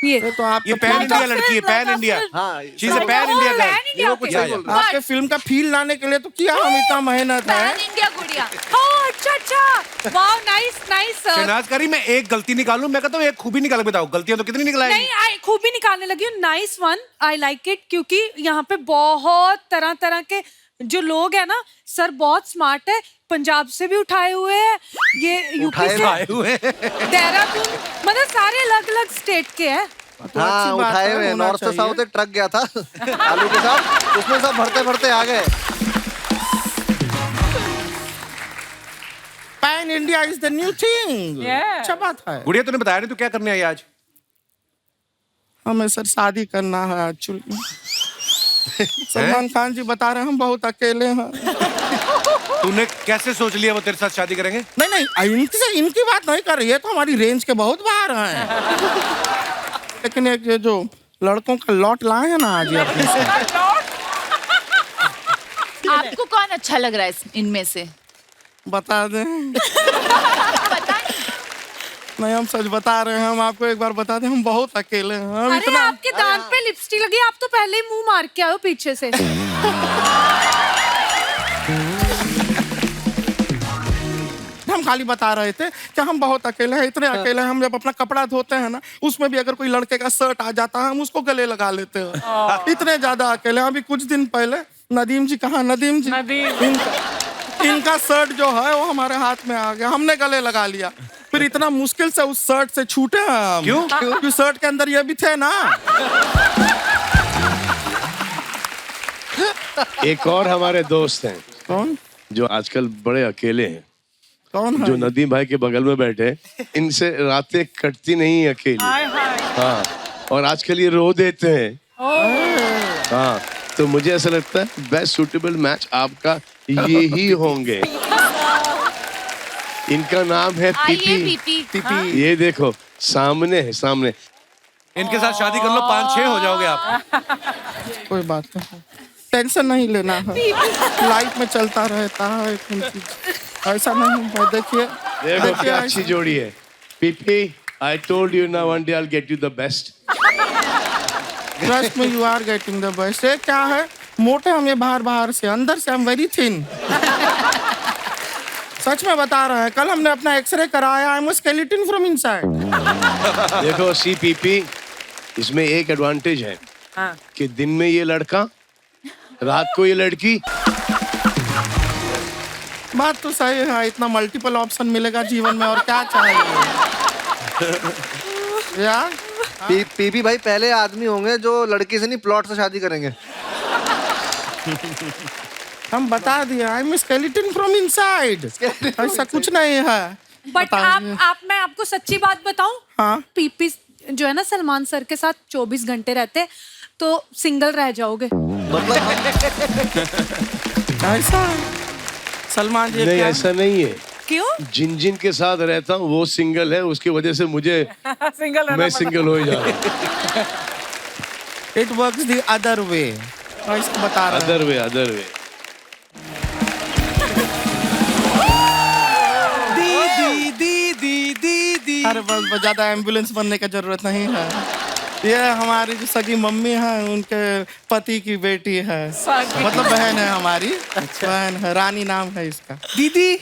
ये
तो आप
ये पैन इंडिया लड़की है, पैन इंडिया।
हाँ
she is a pan India girl.
India
कुछ सही बोल रहा
आपके फिल्म का फील लाने के लिए तो किया हम इतना मेहनत है।
पैन इंडिया गुड़िया।
ओह अच्छा अच्छा, वाओ नाइस नाइस।
शहनाज करी, मैं एक गलती निकालूं, मैं कहता हूँ एक खूबी निकाल के बताओ, गलतियां तो कितनी निकलाएंगी।
नहीं आई खूबी निकालने लगी हूँ। Nice one, I like it, क्योंकि यहाँ पे बहुत तरह तरह के जो लोग हैं ना सर, बहुत स्मार्ट है। पंजाब से भी उठाए हुए हैं, ये यूपी से
आए हुए।
देहरादून, मतलब सारे अलग अलग स्टेट के हैं।
हाँ उठाए हुए, नॉर्थ से साउथ एक ट्रक गया था आलू के साथ, उसमें सब भरते भरते आ गए।
Pan India is the new thing. अच्छा बात है।
गुड़िया तूने बताया नहीं तू क्या करने आई आज?
हमें सर शादी करना है एक्चुअली। सलमान खान जी बता रहे हैं हम बहुत अकेले हैं।
तूने कैसे सोच लिया वो तेरे साथ शादी करेंगे?
नहीं नहीं, इनकी बात नहीं कर रही है, तो हमारी रेंज के बहुत बाहर हैं। लेकिन एक ये जो लड़कों का लॉट लाए हैं ना आज ये अपने से।
आपको कौन अच्छा लग रहा है इनमें से?
बता दें। नहीं हम सच बता रहे हैं, हम आपको एक बार बता दें, हम बहुत अकेले हैं। हम
अरे
इतना
आपके दांत पे लिपस्टिक लगी, आप तो पहले ही मुंह मार के आओ पीछे से।
हम खाली बता रहे थे कि हम बहुत अकेले हैं, इतने अकेले हैं, हम जब अपना कपड़ा धोते हैं ना, उसमें भी अगर कोई लड़के का शर्ट आ जाता है हम उसको गले लगा लेते हैं। इतने ज्यादा अकेले हैं। अभी कुछ दिन पहले नदीम जी, कहाँ नदीम जी, इनका शर्ट जो है वो हमारे हाथ में आ गया, हमने गले लगा लिया। फिर इतना मुश्किल से उस शर्ट से छूटे हैं हम।
क्यों?
क्योंकि शर्ट के अंदर ये भी थे ना।
एक और हमारे दोस्त हैं।
कौन?
जो आजकल बड़े अकेले हैं।
कौन है?
जो नदीम भाई के बगल में बैठे, इनसे रातें कटती नहीं अकेली। हाँ, और आजकल ये रो देते हैं। हाँ, तो मुझे ऐसा लगता है बेस्ट सूटेबल मैच आपका ये ही होंगे। इनका नाम है पीपी।
पीपी।
ये देखो सामने है, सामने।
इनके साथ शादी कर लो, 5-6 हो जाओगे आप।
कोई बात नहीं, टेंशन नहीं लेना है, लाइफ में चलता रहता है। ऐसा नहीं है, देखिए
देखो क्या अच्छी जोड़ी है। PP, I told you now one day I'll get you the best.
Trust me you are getting the best. ये क्या है, मोटे हम ये बाहर से, अंदर से हम वेरी थिन। सच में बता रहे हैं, कल हमने अपना एक्सरे कराया, I am skeleton from inside.
देखो CPP, इसमें एक एडवांटेज है कि दिन में ये लड़का, रात को ये लड़की।
बात तो सही है, इतना मल्टीपल ऑप्शन मिलेगा जीवन में और क्या चाहिए। यार
पीपी भाई पहले आदमी होंगे जो लड़की से नहीं प्लॉट से शादी करेंगे।
हम बता दिया, I am skeleton from inside. ऐसा कुछ नहीं है।
बट आप मैं आपको सच्ची बात बताऊं,
हाँ?
पीपी जो है ना सलमान सर के साथ 24 घंटे रहते तो सिंगल रह जाओगे।
ऐसा सलमान जी
नहीं,
क्या?
ऐसा नहीं है।
क्यों?
जिन जिन के साथ रहता हूँ वो सिंगल है, उसकी वजह से मुझे मैं सिंगल हो जा रहा।
It works the other way. बता रहा
अदर वे, अदर वे।
दीदी अरे बस ज्यादा एम्बुलेंस बनने का जरूरत नहीं है। ये हमारी जो सगी मम्मी है, उनके पति की बेटी है, मतलब बहन है हमारी। बहन है, रानी नाम है इसका।
दीदी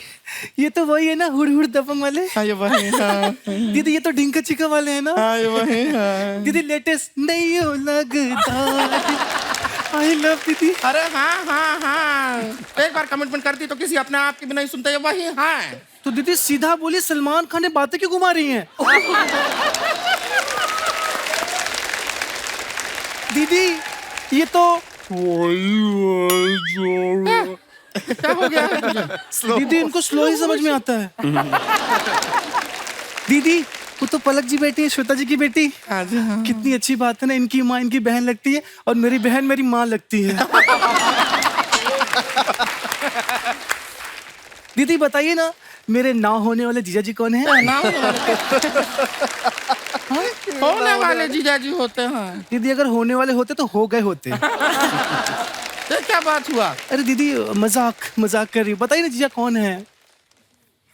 ये तो वही है ना, हुड़ हुड़ दबंग वाले?
हाँ ये वही है।
दीदी ये तो ढिंका चिका वाले है ना?
हाँ ये वही है।
दीदी लेटेस्ट नहीं हो लगता। आई लव दीदी।
अरे हाँ, एक बार कमिटमेंट करती तो किसी अपने आप की भी नहीं सुनते, ये वही है।
तो दीदी सीधा बोलिए, सलमान खान ने बातें क्यों घुमा रही हैं? दीदी ये तो
क्या हो गया है?
दीदी इनको स्लो ही समझ में आता है। दीदी
वो तो पलक जी बेटी है, श्वेता जी की बेटी।
हाँ जी हाँ।
कितनी अच्छी बात है ना, इनकी माँ इनकी बहन लगती है और मेरी बहन मेरी माँ लगती है। दीदी बताइए ना, मेरे ना होने वाले जीजा जी कौन है?
होने वाले जीजा जी होते हैं।
दीदी अगर होने वाले होते तो हो गए होते।
ये क्या बात हुआ?
अरे दीदी मजाक कर रही हूँ, बताइए ना जीजा कौन है?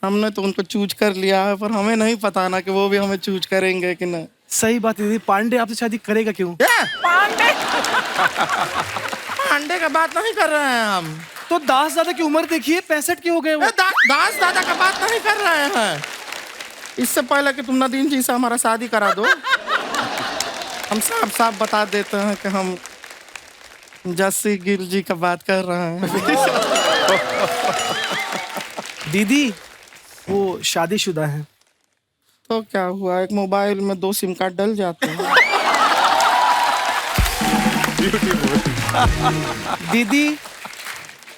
हमने तो उनको चूज कर लिया है, पर हमें नहीं पता ना कि वो भी हमें चूज करेंगे कि नहीं।
सही बात है दीदी, पांडे आपसे शादी करेगा क्यों?
पांडे का बात नहीं कर रहे हैं हम।
तो दास दादा की उम्र देखिए, 65 के हो गए वो।
दास दादा का बात नहीं कर रहे हैं। इससे पहले कि तुम नदीम जी से हमारा शादी करा दो, हम साफ साफ बता देते हैं कि हम जस्सी गिल जी का बात कर रहे हैं।
दीदी वो शादीशुदा है।
तो क्या हुआ, एक मोबाइल में 2 सिम कार्ड डल जाते हैं।
दीदी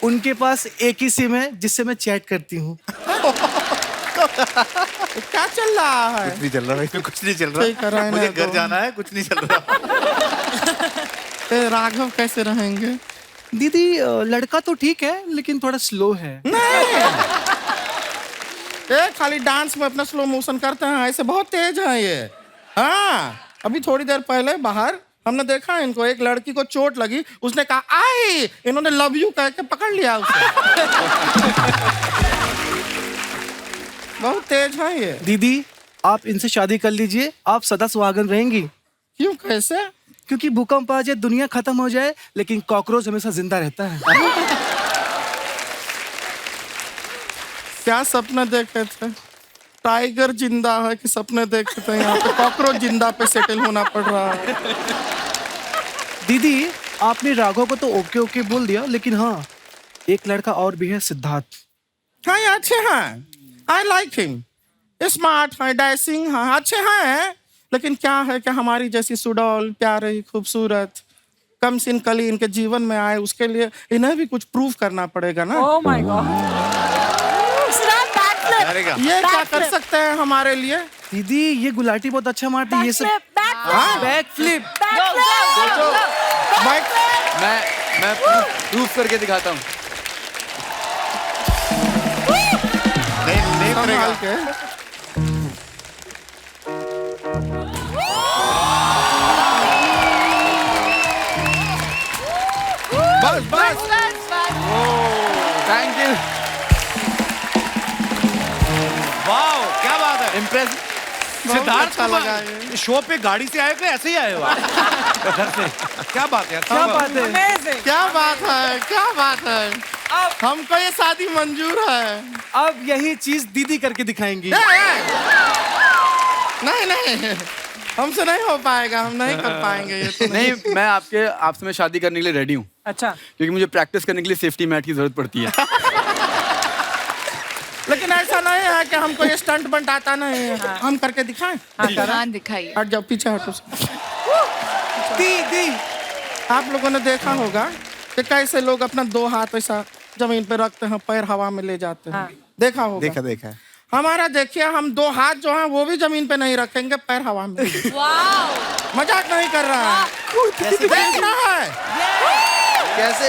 उनके पास एक ही सिम है जिससे मैं चैट करती हूँ।
क्या चल रहा है?
कुछ नहीं चल रहा भाई, कुछ नहीं चल
ठीक है,
रहा।
रहने
मुझे
दो।
घर जाना है, कुछ नहीं चल रहा।
राघव कैसे रहेंगे?
दीदी लड़का तो ठीक है लेकिन थोड़ा स्लो है।
ये खाली डांस में अपना स्लो मोशन करते हैं, ऐसे बहुत तेज है ये। हाँ, अभी थोड़ी देर पहले बाहर हमने देखा इनको, एक लड़की को चोट लगी, उसने कहा आई, इन्होंने लव यू कह के पकड़ लिया उसे। बहुत तेज है ये।
दीदी आप इनसे शादी कर लीजिए, आप सदा सुहागन रहेंगी।
क्यों, कैसे?
क्योंकि भूकंप आ जाए, दुनिया खत्म हो जाए, लेकिन कॉकरोच हमेशा जिंदा रहता है।
क्या सपने देखे थे? टाइगर जिंदा है कि सपने देखे थे? यहाँ पे कॉकरोच जिंदा पे सेटल होना पड़ रहा है।
दीदी आपने राघव को तो ओके ओके बोल दिया, लेकिन हाँ एक लड़का और भी है, सिद्धार्थ।
हाँ ये अच्छे हैं, आई लाइक हिम। स्मार्ट है, डैशिंग है, अच्छे हैं, लेकिन क्या है कि हमारी जैसी सुडौल, प्यारी, खूबसूरत, कम सिन कली इनके जीवन में आए, उसके लिए इन्हें भी कुछ प्रूव करना पड़ेगा ना।
Oh my God.
ये क्या कर सकते हैं हमारे लिए?
दीदी ये गुलाटी बहुत अच्छा मारती है, ये सब बैक फ्लिप।
मैं प्रूफ करके दिखाता हूँ।
नहीं
संभाल के।
बस बस।
Thank you.
वाओ क्या बात है,
इम्प्रेस।
सिद्धार्थ
अच्छा लगा ये।
शो पे गाड़ी से आए थे, ऐसे ही आए हो आप? घर से। क्या बात है,
क्या बात है?
क्या बात है, क्या बात है? हमको ये शादी मंजूर है।
अब यही चीज दीदी करके दिखाएंगी।
नहीं नहीं, हमसे नहीं हो पाएगा, हम नहीं कर पाएंगे ये तो
नहीं, मैं आपसे मैं शादी करने के लिए रेडी हूँ।
अच्छा,
क्योंकि मुझे प्रैक्टिस करने के लिए सेफ्टी मैट की जरूरत पड़ती है।
लेकिन ऐसा नहीं है कि हमको ये स्टंट बंट आता नहीं है। हम करके दिखाएं?
हाँ दिखाइए।
हट जाओ, पीछे हटो।
दी
आप लोगों ने देखा होगा कि कैसे लोग अपना 2 हाथ ऐसा जमीन पे रखते हैं, पैर हवा में ले जाते हैं। देखा होगा?
देखा है।
हमारा देखिए, हम 2 हाथ जो हैं वो भी जमीन पे नहीं रखेंगे, पैर हवा में। मजाक नहीं कर रहा है, देख रहा है।
कैसे?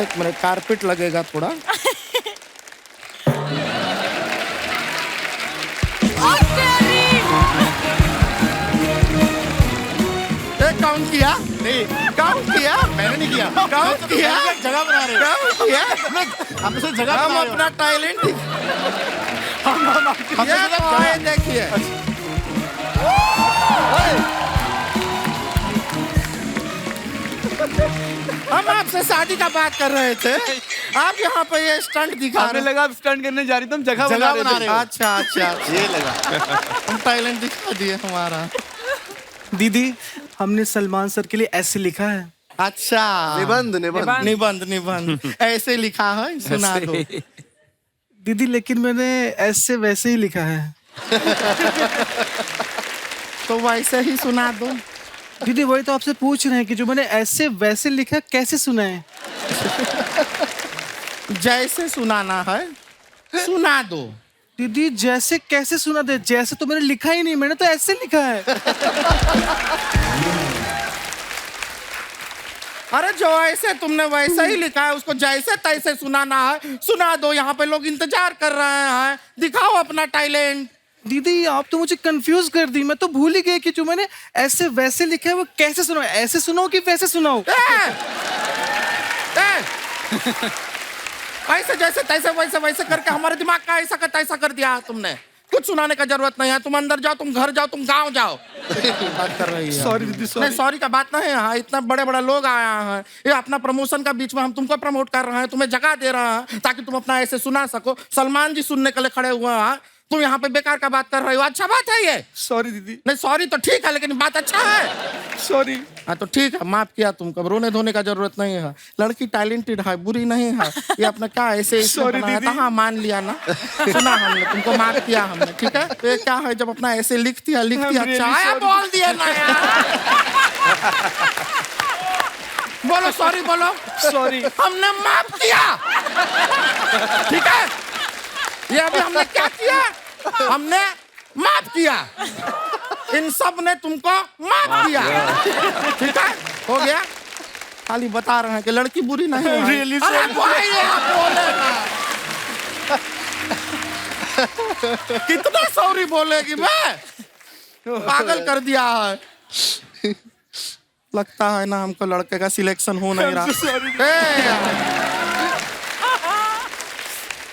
एक मिनट, कारपेट लगेगा थोड़ा। काउंट किया? नहीं काउंट किया, मैंने नहीं किया। काउंट किया, जगह बना रहे। काउंट किया, हम जगह हम अपना टैलेंट हम देखिए। हम आपसे शादी का बात कर रहे थे, आप यहाँ पे ये स्टंट दिखा रहे।
लगा आप स्टंट करने जा रही थी, हम जगह बना रहे थे।
अच्छा अच्छा, ये लगा हम टैलेंट दिखा दिए हमारा।
दीदी हमने सलमान सर के लिए ऐसे लिखा है।
अच्छा,
निबंध ऐसे
लिखा है, सुना दो।
दीदी लेकिन मैंने ऐसे वैसे ही लिखा है।
तो वैसे ही सुना दो।
दीदी वही तो आपसे पूछ रहे हैं कि जो मैंने ऐसे वैसे लिखा कैसे सुनाए?
जैसे सुनाना है सुना दो।
दीदी जैसे कैसे सुना दे, जैसे तो मैंने लिखा ही नहीं, मैंने तो ऐसे लिखा है।
अरे जो ऐसे तुमने वैसा ही लिखा है, उसको जैसे तैसे सुनाना है सुना दो। यहाँ पे लोग इंतजार कर रहे हैं, दिखाओ अपना टैलेंट।
दीदी आप तो मुझे कंफ्यूज कर दी, मैं तो भूल ही गई कि जो मैंने ऐसे वैसे लिखा है वो कैसे सुनाओ, ऐसे सुनाओ कि वैसे सुनाओ?
ऐसे जैसे तैसे वैसे वैसे करके हमारे दिमाग का ऐसा का तैसा कर दिया तुमने। कुछ सुनाने का जरूरत नहीं है, तुम अंदर जाओ, तुम घर जाओ, तुम गांव जाओ। बात कर रही है।
सॉरी दीदी, सॉरी।
नहीं सॉरी का बात नहीं है, इतना बड़े बड़े लोग आया हैं, ये अपना प्रमोशन का बीच में हम तुमको प्रमोट कर रहे हैं, तुम्हें जगह दे रहे हैं ताकि तुम अपना ऐसे सुना सको। सलमान जी सुनने के लिए खड़े हुए हैं, तुम यहाँ पे बेकार का बात कर रहे हो। अच्छा बात है ये।
सॉरी दीदी।
नहीं सॉरी तो ठीक है, लेकिन बात अच्छा है।
सॉरी।
हाँ तो ठीक है, माफ किया तुमको, रोने धोने का जरूरत नहीं है। लड़की टैलेंटेड है, बुरी नहीं है। ये अपना क्या ऐसे बनाया था, हाँ मान लिया ना, सुना हमने, तुमको माफ किया हमने, ठीक है। तो ये क्या है, जब अपना ऐसे लिख दिया अच्छा आया, बोल दिया ना यार। बोलो सॉरी, बोलो
सॉरी।
हमने माफ किया, ठीक है। ये अभी हमने क्या किया, हमने माफ किया। इन सब ने तुमको माफ किया, ठीक है, हो गया। खाली बता रहे हैं कि लड़की बुरी नहीं है।
Really
अरे भाई आप बोले ना, कितना सॉरी बोलेगी मैं, पागल कर दिया है। लगता है ना हमको लड़के का सिलेक्शन हो नहीं रहा।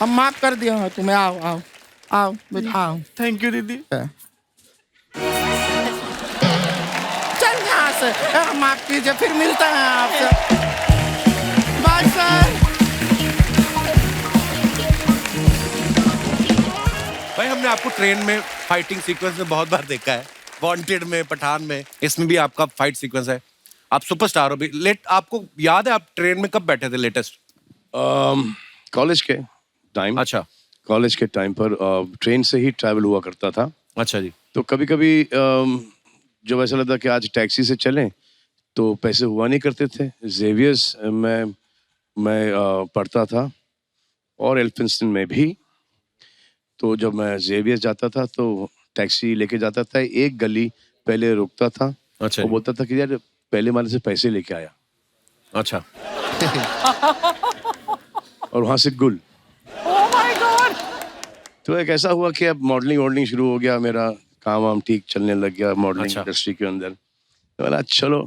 हम माफ कर दिया है तुम्हें, आओ आओ आओ बेटा आओ।
थैंक यू दीदी।
चल यहाँ से, माफ कीजिए, फिर मिलते हैं आपसे। Bye sir.
भाई हमने आपको ट्रेन में फाइटिंग सीक्वेंस में बहुत बार देखा है, वांटेड में, पठान में, इसमें भी आपका फाइट सीक्वेंस है। आप सुपरस्टार हो भी। आपको याद है आप ट्रेन में कब बैठे थे लेटेस्ट?
कॉलेज के टाइम।
अच्छा।
कॉलेज के टाइम पर ट्रेन से ही ट्रैवल हुआ करता था।
अच्छा जी।
तो कभी कभी जब ऐसा लगता कि आज टैक्सी से चलें तो पैसे हुआ नहीं करते थे। जेवियर्स में मैं पढ़ता था और एल्फिंस्टन में भी। तो जब मैं जेवियर्स जाता था तो टैक्सी लेके जाता था, एक गली पहले रुकता था।
अच्छा।
वो बोलता था कि यार पहले वाले से पैसे लेके आया।
अच्छा।
और वहां से गुल। तो एक ऐसा हुआ कि अब मॉडलिंग शुरू हो गया, मेरा काम वाम ठीक चलने लग गया मॉडलिंग इंडस्ट्री के अंदर। तो बोला चलो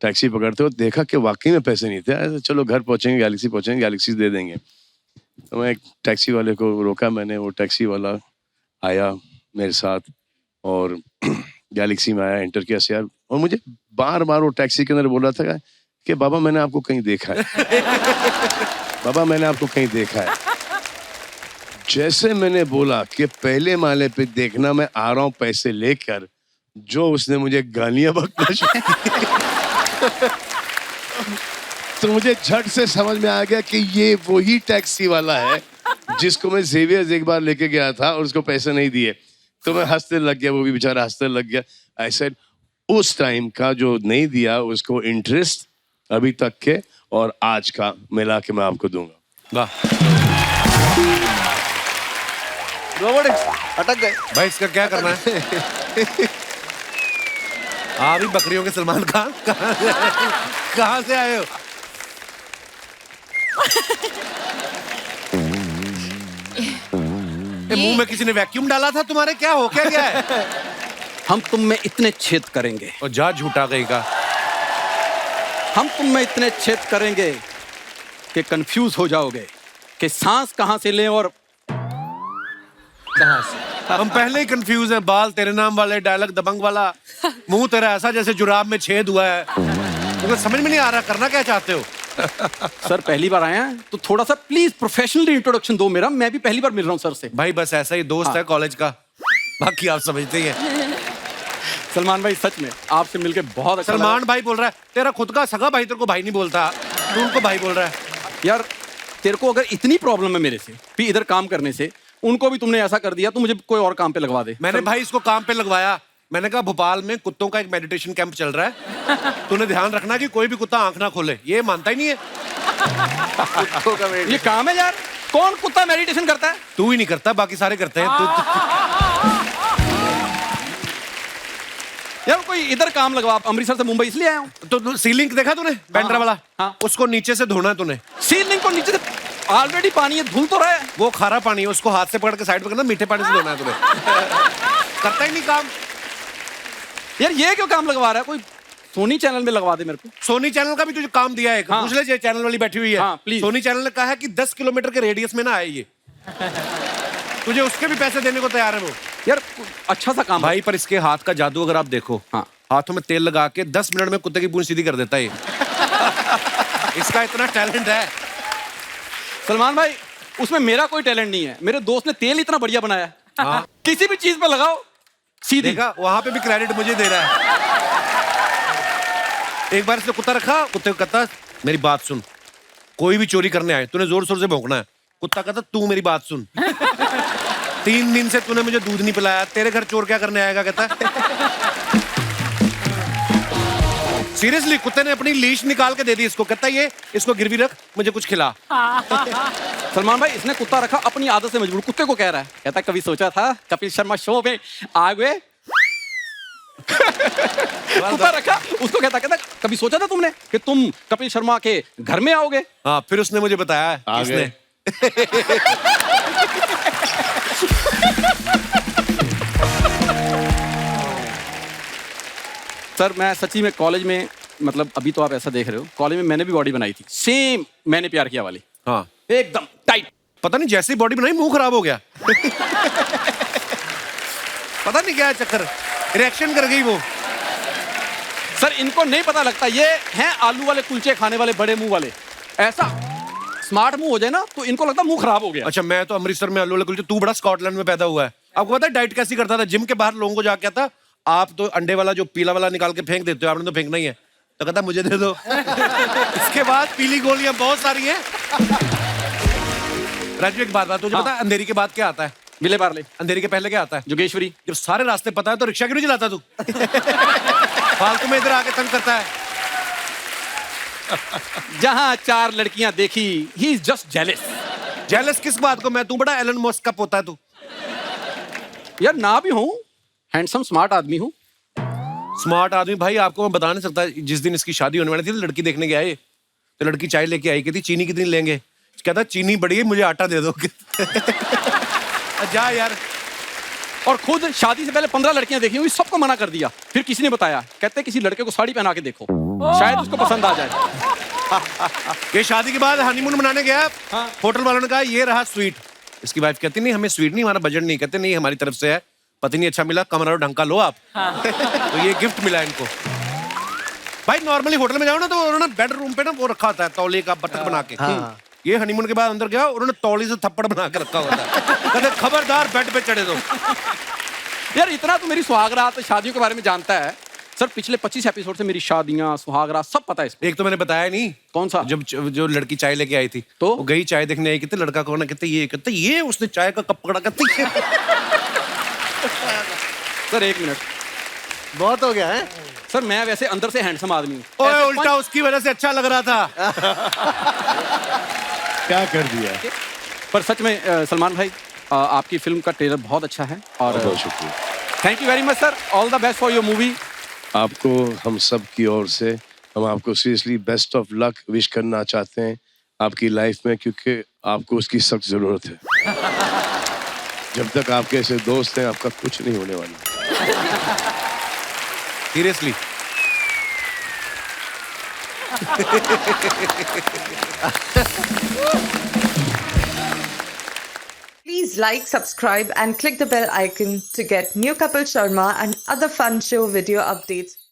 टैक्सी पकड़ते हो, देखा कि वाकई में पैसे नहीं थे। ऐसे चलो घर पहुंचेंगे, गैलेक्सी पहुंचेंगे, गैलेक्सी दे देंगे। तो मैं एक टैक्सी वाले को रोका मैंने, वो टैक्सी वाला आया मेरे साथ और गैलेक्सी में आया, एंटर किया शेयर। और मुझे बार बार वो टैक्सी के अंदर बोल रहा था कि बाबा मैंने आपको कहीं देखा है, बाबा मैंने आपको कहीं देखा है। जैसे मैंने बोला कि पहले माले पे देखना, मैं आ रहा हूं पैसे लेकर, जो उसने मुझे गालियां बकना शुरू की। तो मुझे झट से समझ में आ गया कि ये वही टैक्सी वाला है जिसको मैं जेवियर्स एक बार लेके गया था और उसको पैसे नहीं दिए। तो मैं हंसने लग गया, वो भी बेचारा हंसने लग गया। आई सेड उस टाइम का जो नहीं दिया उसको इंटरेस्ट अभी तक के और आज का मिला के मैं आपको दूंगा।
वाह।
रोबोटिक्स अटक गए
भाई, इसका क्या करना है? आप ही बकरियों के सलमान खान कहाँ से आए हो? मुंह में किसी ने वैक्यूम डाला था तुम्हारे? क्या हो क्या गया है?
हम तुम में इतने छेद करेंगे,
और जा झूठा गई का।
हम तुम में इतने छेद करेंगे कि कंफ्यूज हो जाओगे कि सांस कहां से लें और कहां से।
हम पहले ही कंफ्यूज हैं। बाल तेरे नाम वाले, डायलॉग दबंग वाला, मुंह तेरा ऐसा जैसे जुराब में छेद हुआ है। तो समझ में नहीं आ रहा करना क्या चाहते हो।
सर पहली बार आए हैं तो थोड़ा सा प्लीज प्रोफेशनल इंट्रोडक्शन दो मेरा, मैं भी पहली बार मिल रहा हूँ सर से।
भाई बस ऐसा ही दोस्त है कॉलेज का, बाकी आप समझते ही हैं।
सलमान भाई सच में आपसे मिलके बहुत अच्छा
सलमान भाई बोल रहा है, तेरा खुद का सगा भाई तेरे को भाई नहीं बोलता, तू उनको भाई बोल रहा है।
यार तेरे को अगर इतनी प्रॉब्लम है मेरे से भी इधर काम करने से, उनको भी तुमने ऐसा कर दिया तो मुझे कोई और काम पे लगवा दे।
मैंने भाई इसको काम पे लगवाया। मैंने कहा भोपाल में कुत्तों का एक मेडिटेशन कैंप चल रहा है, तूने ध्यान रखना कि कोई भी कुत्ता आंख ना खोले। ये मानता ही नहीं है।
ये काम है यार। कौन कुत्ता मेडिटेशन करता है?
तू ही नहीं करता, बाकी सारे करते हैं।
यार कोई इधर काम लगवा, आप अमृतसर से मुंबई इसलिए आया हूँ।
तो सीलिंग देखा तूने बैंड्रा वाला?
हाँ।
उसको नीचे से धोना है तूने।
सीलिंग को नीचे से ऑलरेडी पानी है, धुल तो रहा है।
वो खारा पानी है, उसको हाथ से पकड़ के साइड पे करना, मीठे पानी से धोना है तूने। करता ही नहीं काम।
यार ये क्यों काम लगवा रहा है? कोई सोनी चैनल में लगवा दे मेरे को।
सोनी चैनल का भी तुझे काम दिया है।
हाँ।
पूछ ले, ये चैनल वाली बैठी हुई है।
हाँ, प्लीज।
सोनी चैनल ने कहा है कि 10 किलोमीटर के रेडियस में ना आए ये। तुझे उसके भी पैसे देने को तैयार है वो।
यार अच्छा सा काम
भाई, पर इसके हाथ का जादू अगर आप देखो,
हाँ,
हाथों में तेल लगा के 10 मिनट में कुत्ते की पूंछ सीधी कर देता है ये। इसका इतना टैलेंट है।
सलमान भाई, उसमें मेरा कोई टैलेंट नहीं है। मेरे दोस्त ने तेल इतना बढ़िया बनाया है।
हाँ।
किसी भी चीज पे लगाओ सीधी।
देखा, वहां पे भी क्रेडिट मुझे दे रहा है। एक बार इसने कुत्ता रखा, कुत्ते को कहता मेरी बात सुन, कोई भी चोरी करने आए तूने जोर शोर से भौंकना है। कुत्ता कहता तू मेरी बात सुन, 3 दिन से तूने मुझे दूध नहीं पिलाया, तेरे घर चोर क्या करने आएगा? कहता सीरियसली, कुत्ते ने अपनी लीश निकाल के दे दी इसको। कहता ये इसको गिरवी रख, मुझे कुछ खिला।
सलमान भाई, इसने कुत्ता रखा अपनी आदत से मजबूर, कुत्ते को कह रहा है, कहता कभी सोचा था कपिल शर्मा शो में आ गए। कुत्ता रखा, उसको कहता कभी सोचा था तुमने कि तुम कपिल शर्मा के घर में आओगे?
हाँ, फिर उसने मुझे बताया किसने।
सर मैं सच्ची में कॉलेज में, मतलब अभी तो आप ऐसा देख रहे हो, कॉलेज में मैंने भी बॉडी बनाई थी, सेम मैंने प्यार किया वाली।
हाँ,
एकदम टाइट।
पता नहीं जैसे ही बॉडी बनाई मुंह खराब हो गया। पता नहीं क्या है चक्कर, रिएक्शन कर गई वो।
सर इनको नहीं पता लगता, ये हैं आलू वाले कुलचे खाने वाले बड़े मुंह वाले। ऐसा स्मार्ट मुंह हो जाए ना तो इनको लगता मुंह खराब हो गया।
अच्छा, मैं तो अमृतसर में आलू वाले कुलचे, तू बड़ा स्कॉटलैंड में पैदा हुआ है। आपको पता है डाइट कैसी करता था? जिम के बाहर लोगों को जाके कहता, आप तो अंडे वाला जो पीला वाला निकाल के फेंक देते हो, आपने तो फेंकना ही है। तो कहता मुझे दे दो। इसके बाद पीली गोलियां बहुत सारी हैं। राजू एक बात तुझे पता है अंधेरी के बाद क्या आता है?
विले पार्ले।
अंधेरी के पहले क्या आता है?
जोगेश्वरी।
जब सारे रास्ते पता है तो रिक्शा क्यों नहीं चलाता तू? फालतू में इधर आके तंग करता है।
जहां 4 लड़कियां देखी, he is just jealous.
Jealous किस बात को? मैं तू बड़ा एलन मस्क का पोता है तू।
यार ना भी हूं, हैंडसम स्मार्ट आदमी हूं।
स्मार्ट आदमी भाई, आपको मैं बता नहीं सकता। जिस दिन इसकी शादी होने वाली थी, लड़की देखने गए आए, तो लड़की चाय लेके आई, कहती चीनी कितनी लेंगे? कहता चीनी बढ़ी है, मुझे आटा दे दो। जा यार।
और खुद शादी से पहले 15 लड़कियां देखी हुई, सबको मना कर दिया। फिर किसी ने बताया, कहते किसी लड़के को साड़ी पहना के देखो, शायद उसको पसंद आ जाए।
ये शादी के बाद हनीमून मनाने गया, होटल वालों ने कहा ये रहा स्वीट। इसकी वाइफ कहती नहीं हमें स्वीट नहीं, हमारा बजट नहीं। कहते नहीं हमारी तरफ से है, पति नहीं अच्छा मिला, कमरा ढंग का लो आप। तो ये गिफ्ट मिला इनको। भाई नॉर्मली होटल में जाओ ना तो उन्होंने बेडरूम पे ना वो रखा होता है तौलिए का बटक बना के। ये हनीमून के बाद अंदर गया, उन्होंने तौली से थप्पड़ बना के रखा होता है। कहते खबरदार बेड पे चढ़े दो।
यार इतना तो मेरी सुहागरात शादियों के बारे में जानता है। सर पिछले 25 एपिसोड से मेरी शादियां सुहागरात सब पता है इसमें।
एक तो मैंने बताया नहीं। कौन सा? जब जो लड़की चाय लेके आई थी तो वो गई चाय देखने आई, कहते लड़का कौन है? कहते ये उसने चाय का कप पकड़ा। कहते
सर 1 मिनट,
बहुत हो गया है
सर। मैं वैसे अंदर से हैंडसम आदमी हूँ।
ओए उल्टा उसकी वजह से अच्छा लग रहा था।
क्या कर दिया?
पर सच में सलमान भाई, आपकी फिल्म का ट्रेलर बहुत अच्छा है और
बहुत शुक्रिया।
Thank you very much sir. All the best for your movie.
आपको हम सब की ओर से हम आपको seriously best of luck wish करना चाहते हैं आपकी लाइफ में, क्योंकि आपको उसकी सख्त जरूरत है। जब तक आपके ऐसे दोस्त हैं आपका कुछ नहीं होने वाला।
Seriously.
Please like, subscribe and click the bell icon to get new Kapil Sharma and other fun show video updates.